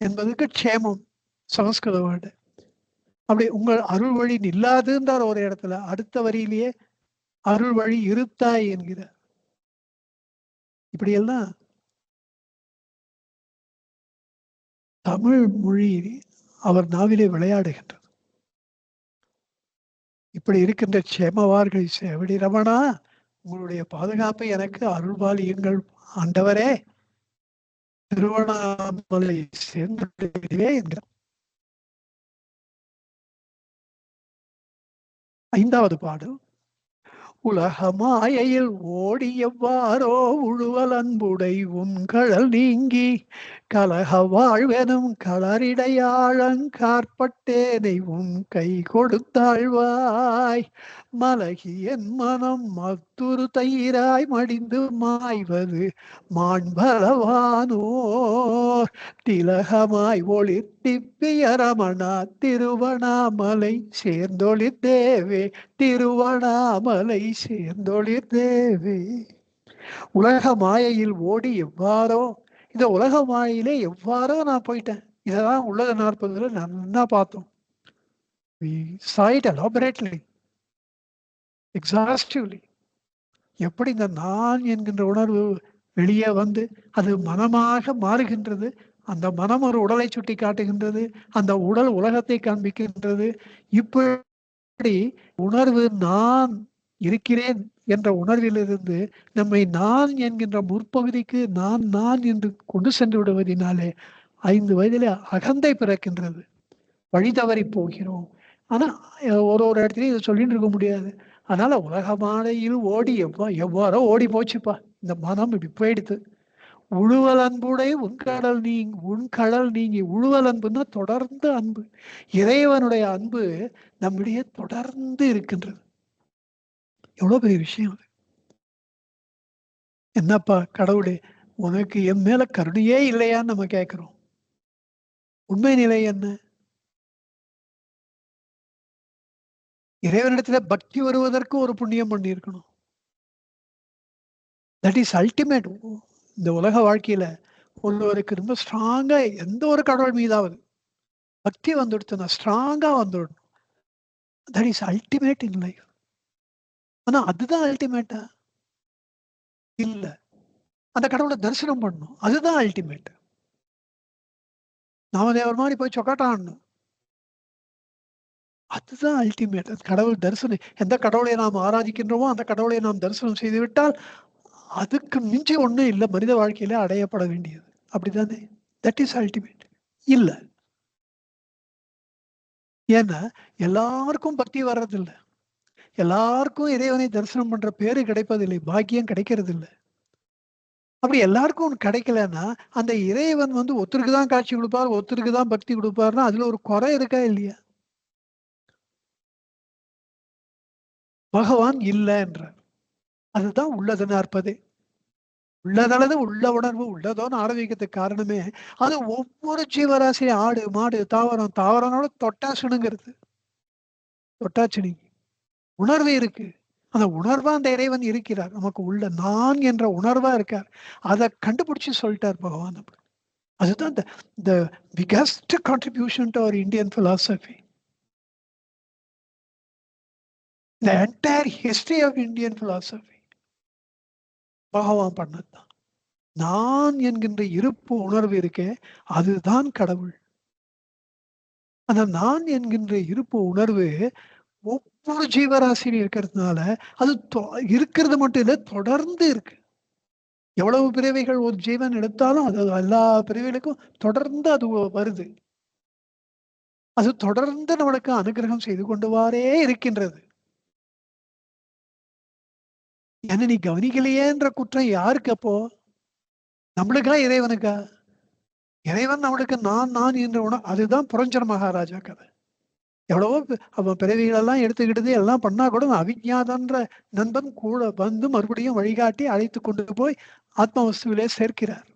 என்பதுக்கு க்ஷேமம் சமஸ்கிருத வேர்டு. அப்படி உங்கள் அருள் வழி நில்லாதுன்றார் ஒரு இடத்துல. அடுத்த வரியிலேயே அருள் வழி இருத்தாய் என்கிற. இப்படியெல்லாம் தமிழ் மொழி அவர் நாவிலே விளையாடுகின்றது. இப்படி இருக்கின்ற சேமவார்கள் செவடி ரமணா, உங்களுடைய பாதுகாப்பை எனக்கு அருள்பாலியுங்கள் ஆண்டவரே, திருவண்ணாமலை சேர்ந்துவிடுவே என்கிறார். 5வது பாடல். உலகமாயையில் ஓடி எவ்வாறோ உழுவல் அன்புடை உன்கழல் நீங்கி கலக வாழ்வெனும் களரிடையாழங்காற்பட்டேனை உன் கை கொடுத்தாழ்வாய். மலகி என் மனம் மத்துரு தயிராய் மடிந்து மாய்வது மாண்பலவானோர் திலகமாய் ஒளிர்த்திப்பிய ரமணா திருவண்ணாமலை சேர்ந்தொழித் தேவே, திருவண்ணாமலை சேர்ந்தொழித் தேவே. உலக மாயையில் ஓடி எவ்வாறோ, இந்த உலக மாயிலே எவ்வாறோ நான் போயிட்டேன். இதெல்லாம் உலக 40 நல்லா பார்த்தோம். We saw it elaborately, exhaustively. எப்படி இந்த நான் என்கின்ற உணர்வு வெளியே வந்து அது மனமாக மாறுகின்றது. அந்த மனம் ஒரு உடலை சுட்டி காட்டுகின்றது. அந்த உடல் உலகத்தை காண்பிக்கின்றது. இப்படி உணர்வு நான் இருக்கிறேன் என்ற உணர்விலிருந்து நம்மை நான் என்கின்ற முற்பகுதிக்கு நான் நான் என்று கொண்டு சென்று விடுவதனாலே 5 வயதிலே அகந்தை பிறக்கின்றது. வழி தவறி போகிறோம். ஆனா ஒரு இடத்துலயும் இதை சொல்லிட்டு இருக்க முடியாது. அதனால உலகமாலையில் ஓடி எவ்வாறோ ஓடி போச்சுப்பா. இந்த மனம் இப்படி போயிடுது. உழுவல் அன்புடை உன்கடல் நீங்கி. உழுவல் அன்புன்னா தொடர்ந்து அன்பு. இறைவனுடைய அன்பு நம்மிடையே தொடர்ந்து இருக்கின்றது. எவ்வளவு பெரிய விஷயம் அது. என்னப்பா கடவுளே, உனக்கு என் மேல கருணையே இல்லையான்னு நம்ம கேட்கிறோம். உண்மை நிலை என்ன? இறைவனிடத்துல பக்தி வருவதற்கு ஒரு புண்ணியம் பண்ணி இருக்கணும். That is ultimate. இந்த உலக வாழ்க்கையில ஒருவருக்கு ரொம்ப ஸ்ட்ராங்கா எந்த ஒரு கடவுள் மீதாவது பக்தி வந்துடுத்துனா ஸ்ட்ராங்கா வந்துடணும். That is ultimate in life. ஆனா அதுதான் அல்டிமேட்டா இல்ல. அந்த கடவுளை தரிசனம் பண்ணணும், அதுதான் அல்டிமேட். நாமதேவர் மாதிரி போய் சொக்காட்டாடணும், அதுதான் அல்டிமேட். கடவுள் தரிசனம், எந்த கடவுளை நாம் ஆராதிக்கின்றோமோ அந்த கடவுளை நாம் தரிசனம் செய்து விட்டால் அதுக்கு மிஞ்சி ஒண்ணும் இல்லை மனித வாழ்க்கையில அடையப்பட வேண்டியது. அப்படிதானே? That is ultimate. இல்ல, ஏன்னா எல்லாருக்கும் பக்தி வர்றதில்லை, எல்லாருக்கும் இறைவனை தரிசனம் பண்ற பேரு கிடைப்பதில்லை, பாக்கியம் கிடைக்கிறது இல்லை. அப்படி எல்லாருக்கும் ஒன்று கிடைக்கலன்னா அந்த இறைவன் ஒருத்தருக்கு தான் காட்சி கொடுப்பார், ஒருத்தருக்கு தான் பக்தி கொடுப்பாருன்னா அதுல ஒரு குறை இருக்கா இல்லையா? பகவான் இல்லை என்றார். அதுதான் உள்ளதுன்னு அர்ப்பதே. உள்ளதளவு உள்ள உணர்வு உள்ளதோன்னு ஆரம்பிக்கிறதுக்கு காரணமே அது ஒவ்வொரு ஜீவராசி, ஆடு மாடு தாவரம், தாவரனோட தொட்டாசுணுங்கிறது. தொட்டாச்சுனி உணர்வு இருக்கு. அந்த உணர்வா அந்த இறைவன் இருக்கிறார் நமக்கு உள்ள, நான் என்ற உணர்வா இருக்கார். அதை கண்டுபிடிச்சு சொல்லிட்டார் பகவான். அதுதான் the biggest contribution to our Indian philosophy. The entire history of Indian philosophy பகவான் பண்ணதுதான். நான் என்கின்ற இருப்பு உணர்வு இருக்கே, அதுதான் கடவுள். அந்த நான் என்கின்ற இருப்பு உணர்வு ஒவ்வொரு ஜீவராசியும் இருக்கிறதுனால அது இருக்கிறது மட்டும் இல்லை, தொடர்ந்து இருக்கு. எவ்வளவு பிறவிகள் ஒரு ஜீவன் எடுத்தாலும் அது எல்லா பிறவிகளுக்கும் தொடர்ந்து அது வருது. அது தொடர்ந்து நம்மளுக்கு அனுகிரகம் செய்து கொண்டுவாரே இருக்கின்றது. என்ன நீ கவனிக்கலையேன்ற குற்றம் யாருக்கு அப்போ? நம்மளுக்கா இறைவனுக்கா? இறைவன் நம்மளுக்கு நான் நான் என்ற அதுதான் புரஞ்சன மகாராஜா கதை. எவ்வளவோ அவன் பிறவிகளெல்லாம் எடுத்துக்கிட்டு எல்லாம் பண்ணா கூட அவிஞாதன்ற நண்பன் கூட வந்து மறுபடியும் வழிகாட்டி அழைத்து கொண்டு போய் ஆத்ம வஸ்துவிலே சேர்க்கிறார்.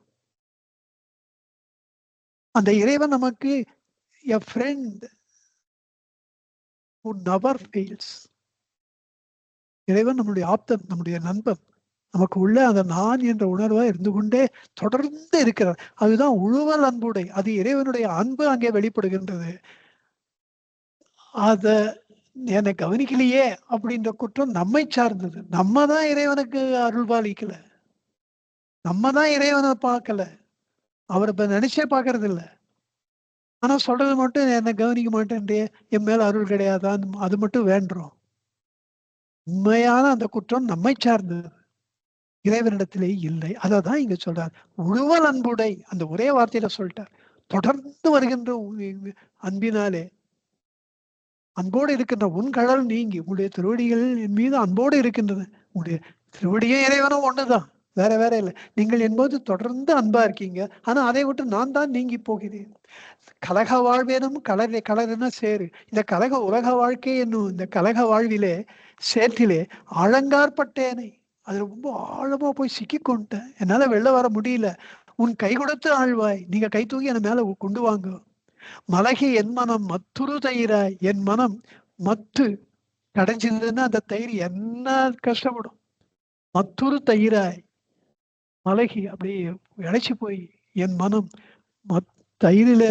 அந்த இறைவன் நமக்கு a friend who never fails. இறைவன் நம்முடைய ஆப்தன், நம்முடைய நண்பன். நமக்கு உள்ள அந்த நான் என்ற உணர்வா இருந்து கொண்டே தொடர்ந்து இருக்கிறார். அதுதான் உழுவல் அன்புடை. அது இறைவனுடைய அன்பு அங்கே வெளிப்படுகின்றது. அத என்னை கவனிக்கலையே அப்படின்ற குற்றம் நம்மை சார்ந்தது. நம்ம தான் இறைவனுக்கு அருள்பாலிக்கல, நம்ம தான் இறைவனை பார்க்கல, அவரை இப்ப நினைச்சே பார்க்கறது இல்லை. ஆனா சொல்றது மட்டும் என்னை கவனிக்க மாட்டேன்றே, என் மேல அருள் கிடையாதான், அது மட்டும் வேண்டுறோம். உண்மையான அந்த குற்றம் நம்மை சார்ந்தது, இறைவனிடத்திலே இல்லை. அததான் இங்க சொல்றார். உழுவல் அன்புடை, அந்த ஒரே வார்த்தையில சொல்லிட்டார். தொடர்ந்து வருகின்ற அன்பினாலே, அன்போடு இருக்கின்ற உன் கடல் நீங்கி உங்களுடைய திருவடிகள் என் மீது அன்போடு இருக்கின்றன. உங்களுடைய திருவடியும் இறைவனும் ஒண்ணுதான், வேற வேற இல்லை. நீங்கள் என்பது தொடர்ந்து அன்பா இருக்கீங்க. ஆனா அதை விட்டு நான் தான் நீங்கி போகிறேன். கலக வாழ்வேனும் கலரை கலருன்னா சேரு. இந்த கலக உலக வாழ்க்கை என்னும் இந்த கலக வாழ்விலே சேற்றிலே ஆழங்காற்பட்டேனை, அது ரொம்ப ஆழமா போய் சிக்கி கொண்டேன், என்னால வெளில வர முடியல. உன் கை கொடுத்து ஆழ்வாய், நீங்க கை தூக்கி என் மேல கொண்டு வாங்க. மலகி என் மனம் மத்துரு தயிராய், என் மனம் மத்து கடைஞ்சதுன்னா அந்த தயிர் என்ன கஷ்டப்படும். மத்துரு தயிராய், மலகி அப்படியே இழைச்சி போய் என் மனம் தயிரில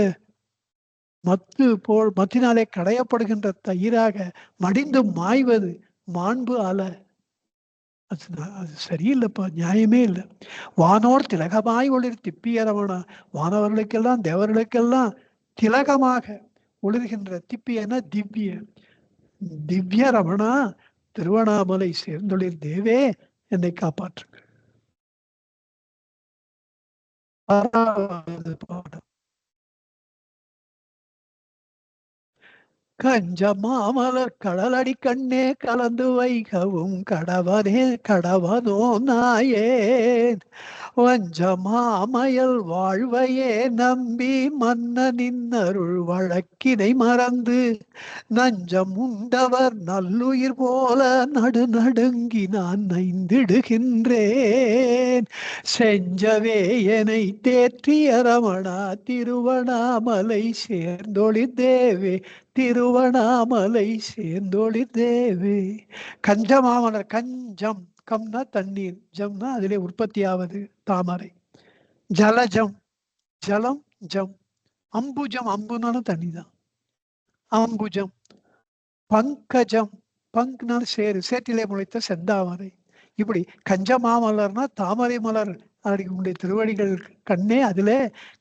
மத்து போல் மத்தினாலே கடையப்படுகின்ற தயிராக மடிந்து மாய்வது மாண்பு அல. அது சரியில்லைப்பா, நியாயமே இல்லை. வானோர் திலகமாய் ஒளிர் திப்பியரவனா, வானவர்களுக்கெல்லாம் தேவர்களுக்கெல்லாம் திலகமாக ஒளிர்கின்ற திப்பியன திவ்ய திவ்ய ரமணா, திருவண்ணாமலை சேர்ந்தொழிர் தேவே, என்னை காப்பாற்றுங்கள். பாடம். கஞ்ச மாமலர் கடலடி கண்ணே கலந்து வைகவும் கடவனே கடவனோ நாயேன், வஞ்ச மாமயல் வாழ்வையே நம்பி மன்னனின் அருள் வழக்கினை மறந்து நஞ்சம் உண்டவர் நல்லுயிர் போல நடுநடுங்கி நான் நைந்திடுகின்றேன். செஞ்சவே என்னை தேற்றிய ரமணா, திருவண்ணாமலை சேர்ந்தொழி தேவே, திருவண்ணாமலை சேர்ந்தொழிர் தேவே. கஞ்சமாமலர், கஞ்சம் கம்னா தண்ணீர், ஜம்னா அதிலே உற்பத்தியாவது தாமரை. ஜலஜம், ஜலம் ஜம். அம்புஜம், அம்புனாலும் தண்ணி தான், அம்புஜம். பங்கஜம், பங்க்னாலும் சேரு, சேற்றிலே முளைத்த செந்தாமரை. இப்படி கஞ்சமாமலர்னா தாமரை மலர். உடைய திருவடிகள் கண்ணே அதிலே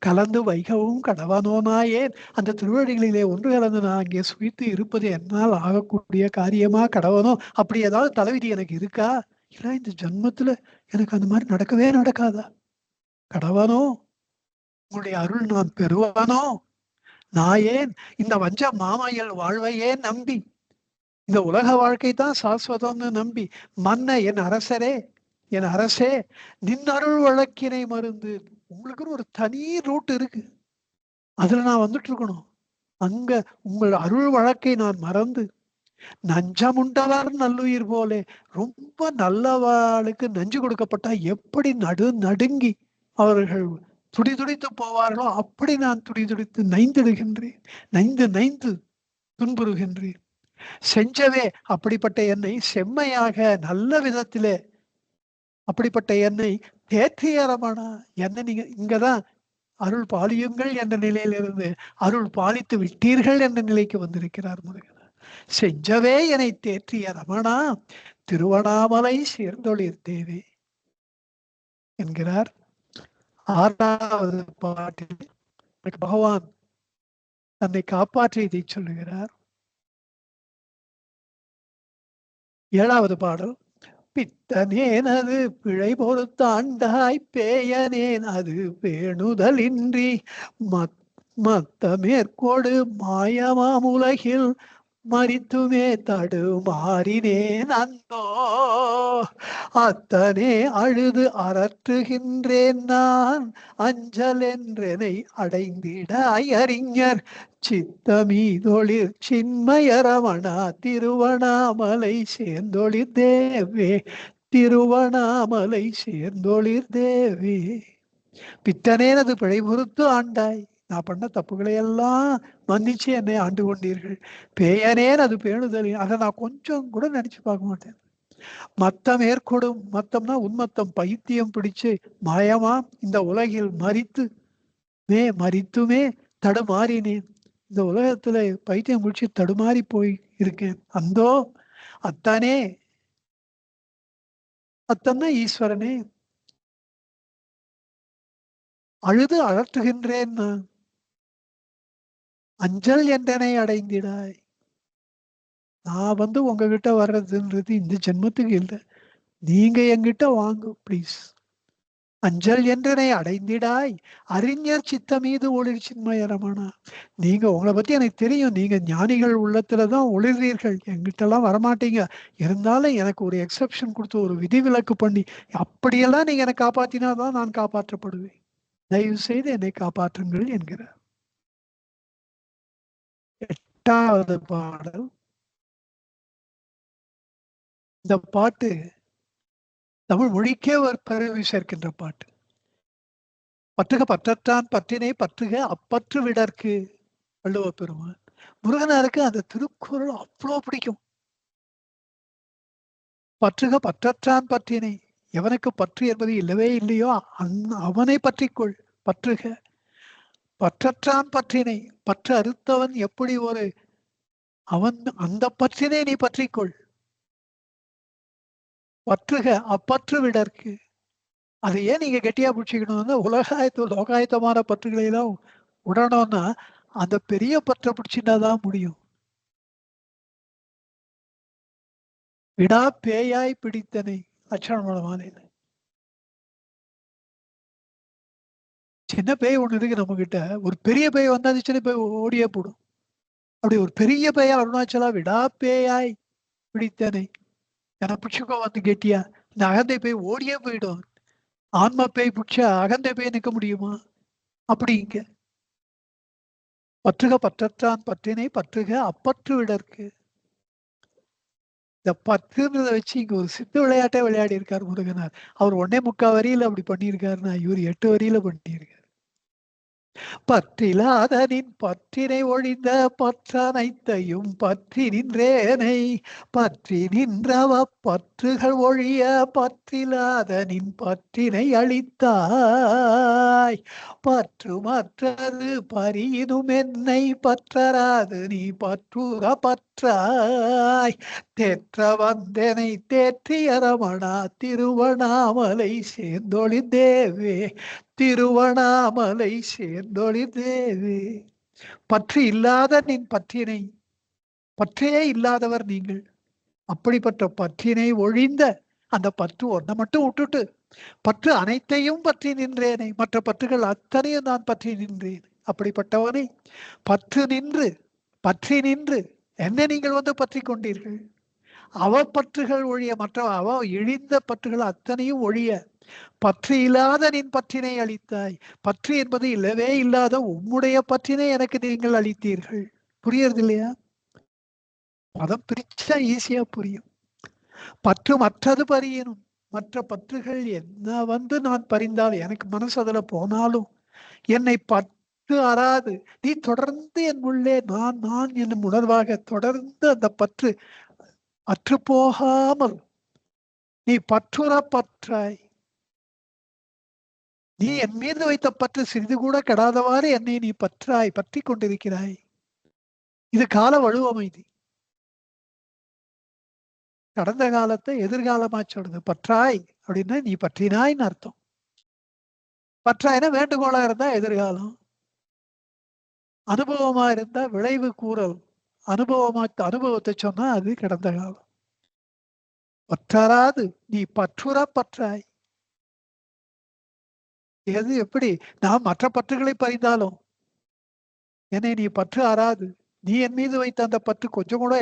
கலந்து வைகவும் கடவனோனாயேன். அந்த திருவடிகளிலே ஒன்று கலந்து நான் அங்கே சுயித்து இருப்பது என்னால் ஆகக்கூடிய காரியமா கடவனோ? அப்படி ஏதாவது தலைவிதி எனக்கு இருக்கா? இல்ல இந்த ஜென்மத்துல எனக்கு அந்த மாதிரி நடக்கவே நடக்காதா? கடவனோ, உங்களுடைய அருள் நான் பெறுவானோ? நான் ஏன் இந்த வஞ்ச மாமையல் வாழ்வையே நம்பி, இந்த உலக வாழ்க்கை தான் சாஸ்வதம்னு நம்பி, மன்ன என் அரசரே, என் அரசே, நின் அருள் வழக்கினை மருந்து. உங்களுக்குன்னு ஒரு தனி ரூட் இருக்கு, அதுல நான் வந்துட்டு இருக்கணும். அங்க உங்கள் அருள் வழக்கை நான் மறந்து, நஞ்சமுண்டவர் நல்லுயிர் போலே, ரொம்ப நல்லவாளுக்கு நஞ்சு கொடுக்கப்பட்டா எப்படி நடுங்கி அவர்கள் துடிதுடித்து போவார்களோ அப்படி நான் துடிதுடித்து நைந்திடுகின்றேன், நைந்து நைந்து துன்புறுகின்றேன். செஞ்சவே அப்படிப்பட்ட என்னை செம்மையாக நல்ல விதத்திலே அப்படிப்பட்ட என்னை தேற்றியரமானா என்ன நீங்க இங்கதான் அருள் பாலியுங்கள் என்ற நிலையிலிருந்து அருள் பாலித்து விட்டீர்கள் என்ற நிலைக்கு வந்திருக்கிறார் முருகன். செஞ்சவே என்னை தேற்றிய ரமணா திருவண்ணாமலை சேர்ந்தொழிர் தேவே என்கிறார். 6வது பாட்டில் பகவான் தன்னை காப்பாற்றியதை சொல்லுகிறார். 7வது பாடல். பித்தனேன் அது பிழை பொறுத்தாண்டாய், பேயனேன் அது பேணுதலின்றி, மத்த மேற்கோடு மாயமாமுலகில் மறித்துமே தடுமாறினேன் அந்தோ. அத்தனே அழுது அரற்றுகின்றேன் நான், அஞ்சல் என்றனை அடைந்திட அறிஞர் சித்தமீதொழிற் சின்மயரமணா திருவண்ணாமலை சேர்ந்தொழிர் தேவே. திருவண்ணாமலை சேர்ந்தொழிர் தேவே. பித்தனேனது பிழை பொறுத்து ஆண்டாய், நான் பண்ண தப்புகளை எல்லாம் மன்னிச்சு என்னை ஆண்டு கொண்டீர்கள். பேயனேன் அது பேணுதல், அதை நான் கொஞ்சம் கூட நினைச்சு பார்க்க மாட்டேன். மத்தம் ஏற்கொடும், மத்தம்னா உன்மத்தம், பைத்தியம் பிடிச்சு மாயமா இந்த உலகில் மறித்துமே தடுமாறினேன். இந்த உலகத்துல பைத்தியம் பிடிச்சி தடுமாறி போய் இருக்கேன். அந்தோ அத்தானே, அத்தன்னா ஈஸ்வரனே, அழுது அழற்றுகின்றேன் நான், அஞ்சல் என்றனை அடைந்திடாய். நான் உங்ககிட்ட வர்றதுன்றது இந்த ஜென்மத்துக்கு இல்லை, நீங்க என்கிட்ட வாங்க ப்ளீஸ். அஞ்சல் என்றனை அடைந்திடாய், அறிஞர் சித்த மீது ஒளிர் சின்மயரமணா. நீங்க உங்களை பத்தி எனக்கு தெரியும், நீங்க ஞானிகள் உள்ளத்துலதான் ஒளிர்றீர்கள், என்கிட்ட எல்லாம் வரமாட்டீங்க. இருந்தாலும் எனக்கு ஒரு எக்ஸப்ஷன் கொடுத்து ஒரு விதிவிலக்கு பண்ணி அப்படியெல்லாம் நீங்க என்னை காப்பாத்தினாதான் நான் காப்பாற்றப்படுவேன். தயவு செய்து என்னை காப்பாற்றுங்கள் என்கிறார். 8வது பாடல். இந்த பாட்டு தமிழ் மொழிக்கே ஒரு பெருமை சேர்க்கின்ற பாட்டு. பற்றுக பற்றற்றான் பற்றினை பற்றுக அப்பற்று விடற்கு. வள்ளுவ பெருமான். முருகனாருக்கு அந்த திருக்குறள் அவ்வளோ பிடிக்கும். பற்றுக பற்றற்றான் பற்றினை, எவனுக்கு பற்று என்பது இல்லவே இல்லையோ அவனை பற்றிக்கொள். பற்றுக பற்றற்றான் பற்றினை, பற்று அறுத்தவன் எப்படி ஒரு அவன் அந்த பற்றினை நீ பற்றிக்கொள். பற்றுக அப்பற்று விடற்கு, அதை ஏன் நீங்க கெட்டியா பிடிச்சிக்கணும்னா லோகாயத்தமான பற்றுகளை எல்லாம் விடணும்னா அந்த பெரிய பற்றை பிடிச்சினாதான் முடியும். விடா பேயாய் பிடித்தனை லட்சணமான சின்ன பேய் ஒண்ணு இருக்கு நம்ம கிட்ட. ஒரு பெரிய பேய் வந்தா அந்த சின்ன பேய் ஓடியே போடும். அப்படி ஒரு பெரிய பேயா அருணாச்சலா விடா பேயாய் பிடித்தனை என பிடிச்சுக்கோ கெட்டியா. இந்த அகந்தை பேய் ஓடியே போயிடும். ஆன்மா பேய் பிடிச்சா அகந்தை பேய் நிற்க முடியுமா? அப்படி இங்க பற்றுக பற்றற்றான் பற்றினை பற்றுக அப்பற்று விடற்கு. இந்த பத்துன்றத வச்சு இங்க ஒரு சித்து விளையாட்டே விளையாடி இருக்காரு முருகனார். அவர் 1.25 வரியில அப்படி பண்ணியிருக்காருன்னா இவர் 8 வரியில பண்ணியிருக்காரு. பற்றிலாத நின் பற்றினை ஒழிந்த பற்றனைத்தையும் பற்றி நின்றேனை பற்றி நின்றவ பற்றுகள் ஒழிய பற்றிலாத நின் பற்றினை அளித்தாய். பற்று மற்றது பரியினும் என்னை பற்றராது நீ பற்றுற பற்றாய். தேற்ற வந்தனை தேற்றிய ரமணா திருவண்ணாமலை சேர்ந்தொழிந்தேவே திருவண்ணாமலை சேர்ந்தொழிந்தேவே. பற்று இல்லாத நின் பற்றினை, பற்றே இல்லாதவர் நீங்கள். அப்படிப்பட்ட பற்றினை ஒழிந்த அந்த பற்று ஒன்றை மட்டும் விட்டுட்டு பற்று அனைத்தையும் பற்றி நின்றேனே, மற்ற பற்றுகள் அத்தனையும் நான் பற்றி நின்றேன். அப்படிப்பட்டவனை பற்று நின்று பற்றி நின்று என்ன நீங்கள் வந்து பற்றி கொண்டீர்கள். அவ பற்றுகள் ஒழிய மற்ற அவ இழிந்த பற்றுகள் அத்தனையும் ஒழிய பற்று இல்லாத நின் பற்றினை அளித்தாய். பற்று என்பது இல்லவே இல்லாத உம்முடைய பற்றினை எனக்கு நீங்கள் அளித்தீர்கள். புரியறது இல்லையா? பதம் பிரிச்சா ஈஸியா புரியும். பற்று மற்றது பறியணும், மற்ற பற்றுகள் என்ன வந்து நான் பறிந்தால் எனக்கு மனசு அதுல போனாலும் என்னை பற்று அறாது நீ தொடர்ந்து என் உள்ளே நான் நான் என்னும் உணர்வாக தொடர்ந்து அந்த பற்று அற்று போகாமல் நீ பற்றுற பற்றாய். நீ என் மீது வைத்த பற்று சிறிது கூட கெடாதவாறு என்னை நீ பற்றாய், பற்றி கொண்டிருக்கிறாய். இது கால வலுவமைதி. கடந்த காலத்தை எதிர்காலமா சொல்றது. பற்றாய் அப்படின்னா நீ பற்றினாய்ன்னு அர்த்தம். பற்றாய்னா வேண்டுகோளா இருந்தா எதிர்காலம், அனுபவமா இருந்தா விளைவு கூறல், அனுபவத்தை சொன்னா அது கடந்த காலம். பற்றாராது நீ பற்றுற பற்றாய். எது எப்படி நான் மற்ற பற்றுகளை பறிந்தாலும் என்னை நீ பற்று அறாது. நீ என் மீது வைத்த அந்த பற்று கொஞ்சம் கூட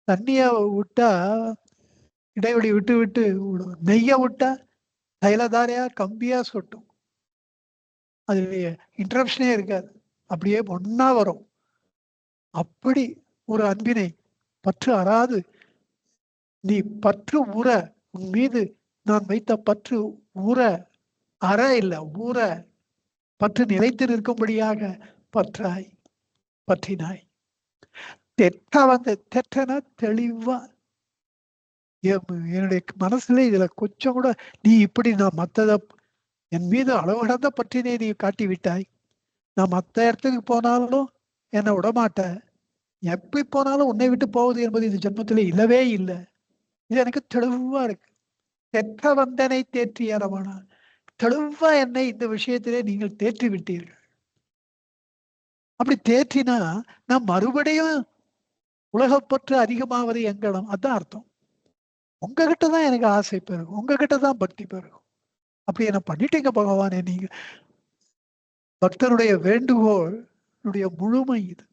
தண்ணிய விட்டா இடைவெளி விட்டு விட்டு விடும், நெய்ய விட்டா தைலதாரையா கம்பியா சொட்டும். அது இன்டரப்ஷனே இருக்காது, அப்படியே ஒன்னா வரும். அப்படி ஒரு அன்பினை பற்று அறாது நீ பற்று உற, உன் மீது நான் வைத்த பற்று உற, அற இல்ல ஊற, பற்று நிலைத்து நிற்கும்படியாக பற்றாய் பற்றினாய். தெற்ற வந்து தெற்றன தெளிவா என்னுடைய மனசுல இதுல கொஞ்சம் கூட நீ இப்படி நான் மத்தத என் மீது அளவு கடந்த பற்றினை நீ காட்டி விட்டாய். நான் மற்ற இடத்துக்கு போனாலும் என்னை விடமாட்ட, எப்படி போனாலும் உன்னை விட்டு போகுது என்பது இந்த ஜென்மத்திலே இல்லவே இல்லை. இது எனக்கு தெளிவா இருக்கு. தெற்ற வந்தனை தேற்றிய ரமணா, தெளிவா என்னை இந்த விஷயத்திலே நீங்கள் தேற்றி விட்டீர்கள். அப்படி தேற்றினா நான் மறுபடியும் உலகப்பற்று அதிகமாவது எங்கடம், அதான் அர்த்தம். உங்ககிட்ட தான் எனக்கு ஆசை பெருகும், உங்ககிட்ட தான் பக்தி பெருகும். அப்படி என்ன பண்ணிட்டீங்க பகவானே. நீங்க பக்தனுடைய வேண்டுகோள் முழுமை இது.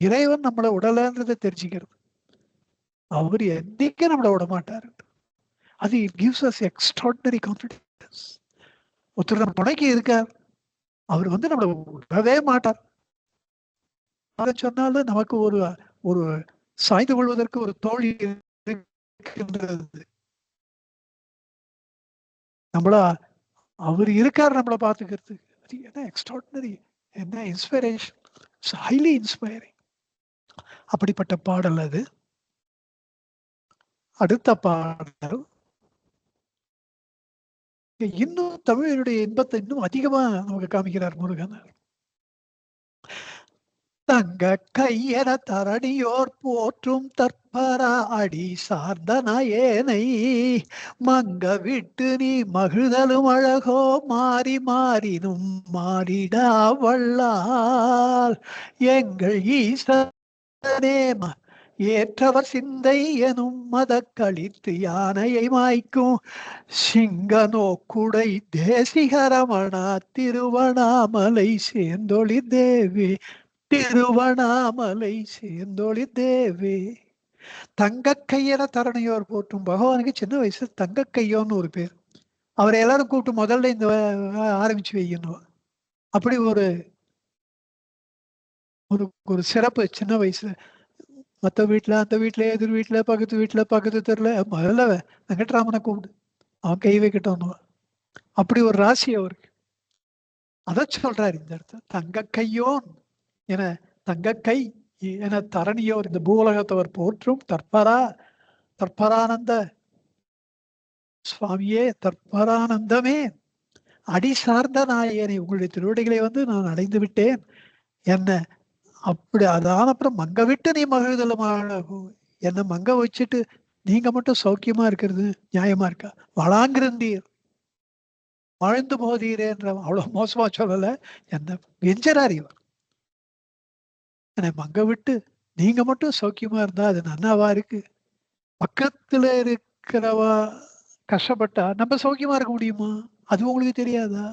இறைவன் நம்மளை உடலன்றதை தெரிஞ்சுக்கிறது. அவர் என்னைக்கு நம்மளை விட மாட்டாரு. அது it gives us extraordinary confidence. ஒருத்தர் நம்ம துணைக்கு இருக்கார், அவர் வந்து நம்மளை விடவே மாட்டார். அதை சொன்னாலும் நமக்கு ஒரு ஒரு சாய்ந்து கொள்வதற்கு ஒரு தோழி இருக்கின்றது. நம்மள அவர் இருக்கார் நம்மளை பார்த்துக்கிறது. என்ன எக்ஸ்ட்ராடினரி, என்ன இன்ஸ்பிரேஷன், ஹைலி இன்ஸ்பைரிங். அப்படிப்பட்ட பாடல் அது. அடுத்த பாடல் இன்னும் தமிழனுடைய இன்பத்தை இன்னும் அதிகமா நமக்கு காமிக்கிறார் முருகன். தங்க கையென தரணியோர் போற்றும் தற்பரா அடி சார்ந்தனையேனை மங்க விட்டு நீ மகிழ்தலும் அழகோ மாறி மாறினும் மாறிடா வல்லால் எங்கள் ஈசனேம ஏற்றவர் சிந்தை எனும் மத கழித்து யானையை மாய்க்கும் சிங்கனோ குடை தேசிகரமணா திருவண்ணாமலை சேர்ந்தொழி தேவி திருவண்ணாமலை சேர்ந்தொழி தேவி. தங்கக்கையன தரணையோர் போற்றும் பகவானுக்கு சின்ன வயசு தங்கக்கையோன்னு ஒரு பேர். அவரை எல்லாரும் கூப்பிட்டு முதல்ல இந்த ஆரம்பிச்சு வைக்கணும். அப்படி ஒரு ஒரு சிறப்பு சின்ன வயசுல. மற்ற வீட்டுல அந்த வீட்டுல எதிர் வீட்டுல பக்கத்து வீட்டுல பக்கத்து தெருல முதல்ல வெங்கட்ராமனை கூப்பிடு, அவன் கை வைக்கட்டும். அப்படி ஒரு ராசி அவருக்கு. அதை சொல்றாரு இந்த இடத்துல. தங்க கையோன் என, தங்க கை என தரணியோர், இந்த பூலகத்தவர் போற்றும் தற்பரா, தற்பரானந்த சுவாமியே, தற்பரானந்தமே, அடி சார்ந்த நாயனை, உங்களுடைய திருவடிகளை நான் அடைந்து விட்டேன் என்ன. அப்படி அதான அப்புறம் மங்க விட்டு நீ மகிழ்தலமாக என்ன மங்க வச்சுட்டு நீங்க மட்டும் சௌக்கியமா இருக்கிறது நியாயமா இருக்கா? வளாங்கிருந்தீர் வாழ்ந்து போதீரே என்ற, அவ்வளவு மோசமா சொல்லல, என்ன கெஞ்சறார் இவர். என்னை மங்க விட்டு நீங்க மட்டும் சௌக்கியமா இருந்தா அது நன்னாவா இருக்கு? பக்கத்துல இருக்கிறவா கஷ்டப்பட்டா நம்ம சௌக்கியமா இருக்க முடியுமா? அது உங்களுக்கு தெரியாதா?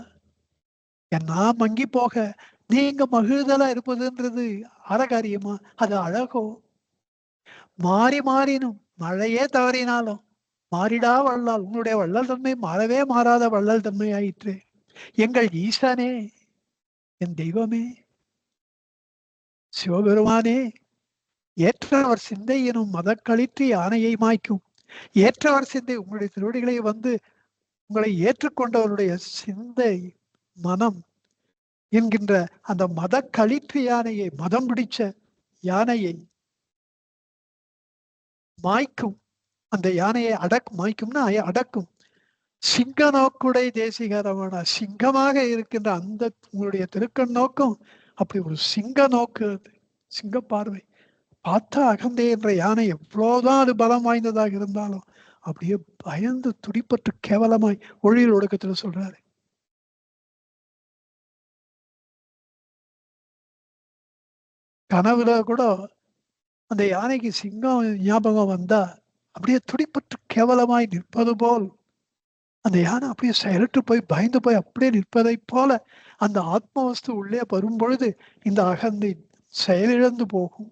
நான் மங்கி போக நீங்க மகிழ்தலா இருப்பதுன்றது அறகாரியமா? அது அழகோ? மாறி மாறினும் மழையே தவறினாலும் மாறிடா வள்ளல், உங்களுடைய வள்ளல் தன்மை மாறவே மாறாத வள்ளல் தன்மை ஆயிற்று. எங்கள் ஈசனே, என் தெய்வமே, சிவபெருமானே, ஏற்றவர் சிந்தை எனும் மதக்களிற்று யானையை மாய்க்கும். ஏற்றவர் சிந்தை, உங்களுடைய திருவடிகளை உங்களை ஏற்றுக்கொண்டவருடைய சிந்தை மனம் என்கின்ற அந்த மதக்களிற்று யானையை, மதம் பிடிச்ச யானையை மாய்க்கும். அந்த யானையை மாய்க்கும்னா அடக்கும். சிங்க நோக்குடை தேசிகரமான, சிங்கமாக இருக்கின்ற அந்த உங்களுடைய திருக்கண் நோக்கம் அப்படி ஒரு சிங்க நோக்கு. சிங்க பார்வை பார்த்தா அகந்தை என்ற யானை எவ்வளவுதான் அது பலம் வாய்ந்ததாக இருந்தாலும் அப்படியே பயந்து துடிப்பட்டு கேவலமாய் ஒளியில் ஒடுக்கத்துல சொல்றாரு. கனவுல கூட அந்த யானைக்கு சிங்கம் ஞாபகம் வந்தா அப்படியே துடிப்பட்டு கேவலமாய் நிற்பது போல், அந்த யானை அப்படியே செயலற்று போய் பயந்து போய் அப்படியே நிற்பதை போல அந்த ஆத்மவஸ்து உள்ளே வரும் பொழுது இந்த அகந்தை செயலிழந்து போகும்.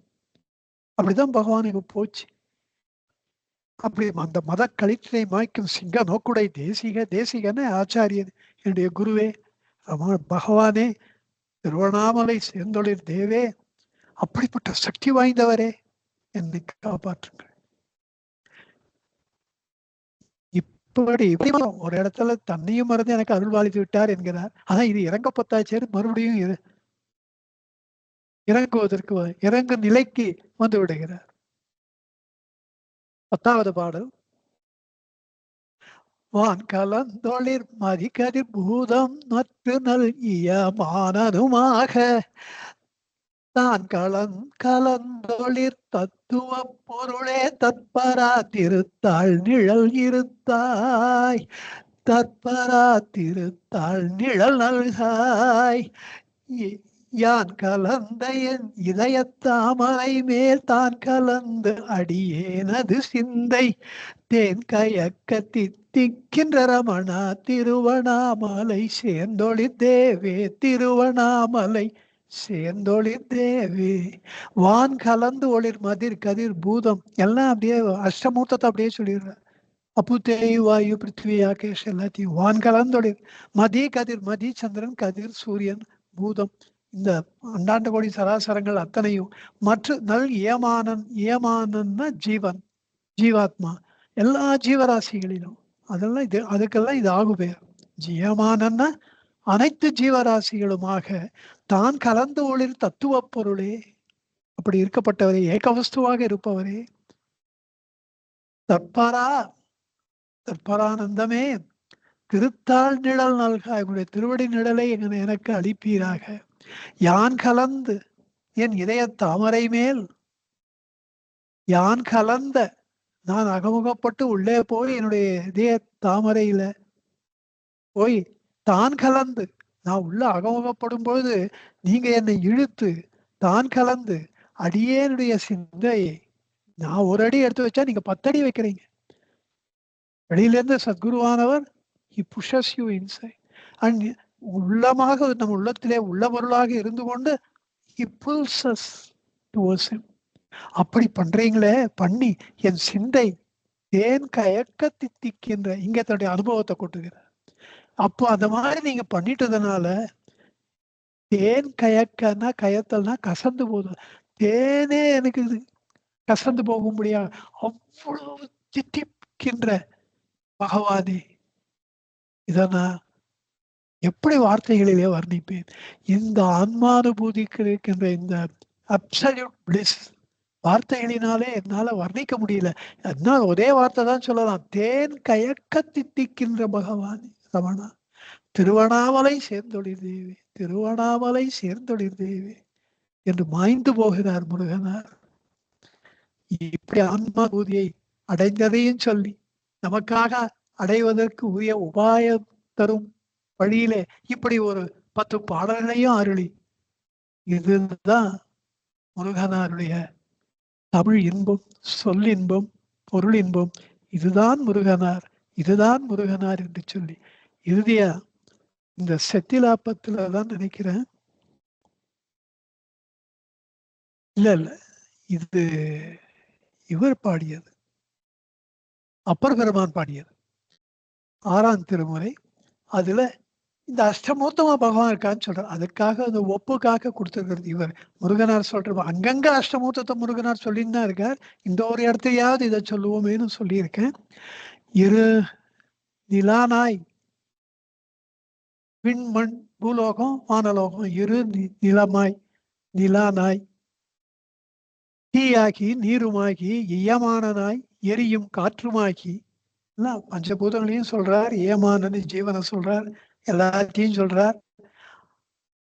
அப்படிதான் பகவானுக்கு போச்சு. அப்படி அந்த மத கழிற்றினை மாய்க்கும் சிங்க நோக்குடை தேசிக, தேசிகன்னு ஆச்சாரியன் என்னுடைய குருவே பகவானே, திருவண்ணாமலை சேர்ந்தொழில் தேவே, அப்படிப்பட்ட சக்தி வாய்ந்தவரே, என்னை காப்பாற்றுங்கள். இப்படி ஒரு இடத்துல தன்னையும் மறந்து எனக்கு அருள்வாளித்து விட்டார் என்கிறார். ஆனா இது இறங்க பத்தாச்சேரி மறுபடியும் இறங்குவதற்கு இறங்கு நிலைக்கு வந்து விடுகிறார். 10வது பாடல். வான் கலந்தொழிற் மதிகதிர் பூதம் நற்று நல்கிய மானனுமாக தான் கலந்தொழிற் தத்துவ பொருளே தற்பரா திருத்தாள் நிழல் இருத்தாய், தற்பரா திருத்தாள் நிழல் நல்காய். யான் கலந்த என் இதயத்தாமரை மேல் தான் கலந்து அடியேனது சிந்தை தேன் கயக்க தித்திக்கின்ற ரமணா திருவண்ணாமலை சேர்ந்தொழி தேவே, திருவண்ணாமலை சேர்ந்தொழி தேவே. வான் கலந்து ஒளிர் மதிர் கதிர் பூதம் எல்லாம் அப்படியே அஷ்டமூர்த்தத்தை அப்படியே சொல்லிடுற. அப்பு தேயு வாயு பிருத்வி ஆகேஷ் எல்லாத்தையும் வான் கலந்தொழிர் மதி கதிர், மதி சந்திரன், கதிர் சூரியன், பூதம், இந்த அண்டாண்ட கோடி சராசரங்கள் அத்தனையும் மற்ற நல் ஏமானன்னா ஜீவன், ஜீவாத்மா, எல்லா ஜீவராசிகளிலும் அதெல்லாம் அதுக்கெல்லாம் இது ஆகு பெயர். ஜீவமானன்னா அனைத்து ஜீவராசிகளுமாக தான் கலந்து ஒளிர் தத்துவ பொருளே, அப்படி இருக்கப்பட்டவரே, ஏகவஸ்துவாக இருப்பவரே, தற்பரானந்தமே, திருத்தாள் நிழல் நல்கா, என்னுடைய திருவடி நிழலை எனக்கு அளிப்பீராக. யான் கலந்து என் இதய தாமரை மேல், யான் கலந்த, நான் அகமுகப்பட்டு உள்ளே போய் என்னுடைய இதய தாமரையில போய் தான் கலந்து, நான் உள்ள அகமுகப்படும் பொழுது நீங்க என்னை இழுத்து தான் கலந்து அடியேனுடைய சிந்தையை, நான் ஒரு அடி எடுத்து வச்சா நீங்க 10 அடி வைக்கிறீங்க. வெளியில இருந்து சத்குருவானவர் he pushes you inside and உள்ளமாக நம் உள்ளத்திலே உள்ள பொருளாக இருந்து கொண்டு he pulls us towards him. அப்படி பண்றீங்களே, பண்ணி என் சிந்தை தேன் கயக்க தித்திக்கின்ற, இங்க தன்னுடைய அனுபவத்தை கொட்டுகிறார். அப்போ அந்த மாதிரி நீங்க பண்ணிட்டதுனால, தேன் கயக்கன்னா கயத்தல்னா கசந்து போகுது, தேனே எனக்கு கசந்து போக முடியாது, அவ்வளவு தித்திக்கின்ற பகவானே, இத நான் எப்படி வார்த்தைகளிலே வர்ணிப்பேன்? இந்த ஆன்மானுபூதிக்கு இருக்கின்ற இந்த அப்சல்யூட் பிளிஸ் வார்த்தைகளினாலே என்னால வர்ணிக்க முடியல. அதனால ஒரே வார்த்தை தான் சொல்லலாம். தேன் கயக்க தித்திக்கின்ற பகவான் ரமணா, திருவண்ணாமலை சேர்ந்தொழிர் தேவே, திருவண்ணாமலை சேர்ந்தொழிர் தேவே என்று மாய்ந்து போகிறார் முருகனார். இப்படி ஆன்மாபூதியை அடைந்ததையும் சொல்லி நமக்காக அடைவதற்கு உரிய உபாயம் தரும் வழியிலே இப்படி ஒரு 10 பாடல்களையும் அருளி, இதுதான் முருகனாருடைய தமிழ் இன்பம், சொல் இன்பம், பொருள் இன்பம். இதுதான் முருகனார், இதுதான் முருகனார் என்று சொல்லி இறுதியா இந்த செத்திலாப்பத்துல தான் நினைக்கிறேன், இல்ல இது இவர் பாடியது, அப்பர் பெருமான் பாடியது 6ஆம் திருமுறை. அதுல இந்த அஷ்டமூர்த்தமா பகவான் இருக்கான்னு சொல்றார். அதுக்காக அந்த ஒப்புக்காக கொடுத்துருக்கிறது இவர் முருகனார் சொல்ற. அங்கங்க அஷ்டமூர்த்தத்தை முருகனார் சொல்லின்னு தான் இருக்கார். இந்த ஒரு இடத்தையாவது இதை சொல்லுவோமேனு சொல்லியிருக்கேன். இரு நிலானாய் விண்மண் பூலோகம் வானலோகம், இரு நிலமாய் நிலானாய் தீயாகி நீருமாகி இயமானனாய் எரியும் காற்றுமாகி, எல்லாம் பஞ்சபூதங்களையும் சொல்றார், ஏமானன்னு ஜீவனை சொல்றார், எல்லாத்தையும் சொல்றார்.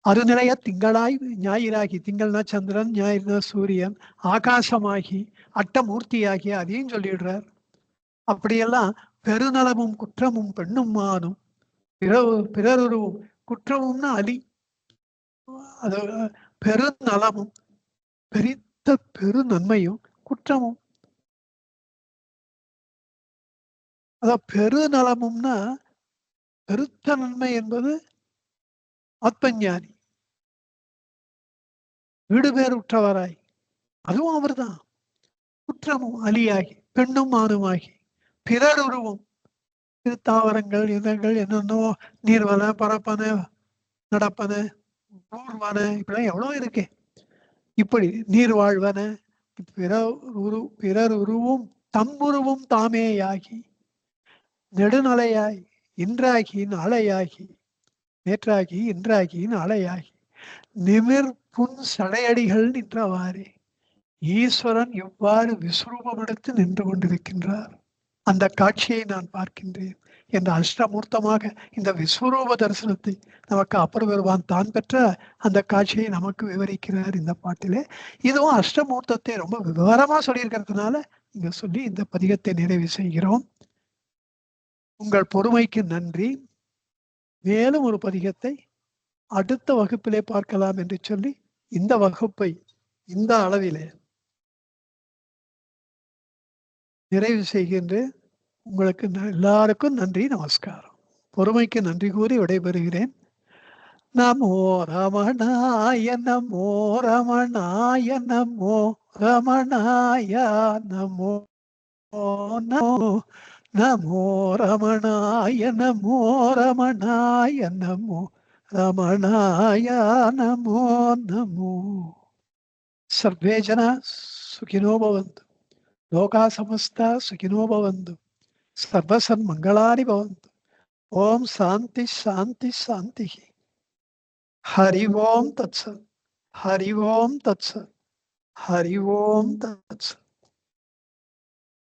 அருநிலைய திங்களாய் ஞாயிறாகி, திங்கள்னா சந்திரன், ஞாயிறுனா சூரியன், ஆகாசமாகி அட்டமூர்த்தியாகி அதையும் சொல்லிடுறார். அப்படியெல்லாம் பெருநலமும் குற்றமும் பெண்ணும் மானும் பிறருருவும், குற்றமும்னா அலி, அது பெருநலமும் பெரித்த பெரு நன்மையும் குற்றமும். அதான் பெருநலமும்னா பெருத்த நன்மை என்பது ஆத்மஞானி, வீடு பேர் உற்றவராய், அதுவும் அவர்தான். குற்றமும் அலியாகி பெண்ணும் ஆணுமாகி பிறருருவும், தாவரங்கள் இதங்கள் என்னென்னோ, நீர்வன பரப்பன நடப்பன ஊர்வன இப்படிலாம் எவ்வளோ இருக்கு. இப்படி நீர் வாழ்வன பிறர் உருவும் தம்புருவும் தாமேயாகி நெடுநலையாய் இன்றாகி நாளையாகி, நேற்றாகி இன்றாகி நாளையாகி நிமிர் புன் சடையடிகள் நின்றவாறே ஈஸ்வரன் எவ்வாறு விஸ்வரூபம் எடுத்து நின்று கொண்டிருக்கின்றார், அந்த காட்சியை நான் பார்க்கின்றேன் என்ற அஷ்டமூர்த்தமாக இந்த விஸ்வரூப தரிசனத்தை நமக்கு அப்பர் பெருமான் தான் பெற்ற அந்த காட்சியை நமக்கு விவரிக்கிறார் இந்த பாட்டிலே. இதுவும் அஷ்டமூர்த்தத்தை ரொம்ப விவரமா சொல்லியிருக்கிறதுனால இங்க சொல்லி இந்த பதிகத்தை நிறைவு செய்கிறோம். உங்கள் பொறுமைக்கு நன்றி. மேலும் ஒரு பதிகத்தை அடுத்த வகுப்பிலே பார்க்கலாம் என்று சொல்லி இந்த வகுப்பை இந்த அளவிலே நிறைவு செய்கின்றேன். உங்களுக்கு எல்லாருக்கும் நன்றி, நமஸ்காரம். பொறுமைக்கு நன்றி கூறி விடைபெறுகிறேன். நமோ ரமணாய நமோ ரமணாய நமோ ரமணாய நமோ நமோ நமோ ரமணாய நமோ ரமணாய நமோ ரமணாய நமோ நமோ. சர்வே ஜனா சுகினோ பவந்து, லோகா சமஸ்தா சுகினோ பவந்து, சர்வசன்மங்களானி பவந்து. ஓம் சாந்தி சாந்தி சாந்தி. ஹரி ஓம் தத்சத், ஹரி ஓம் தத்சத், ஹரி ஓம் தத்சத்.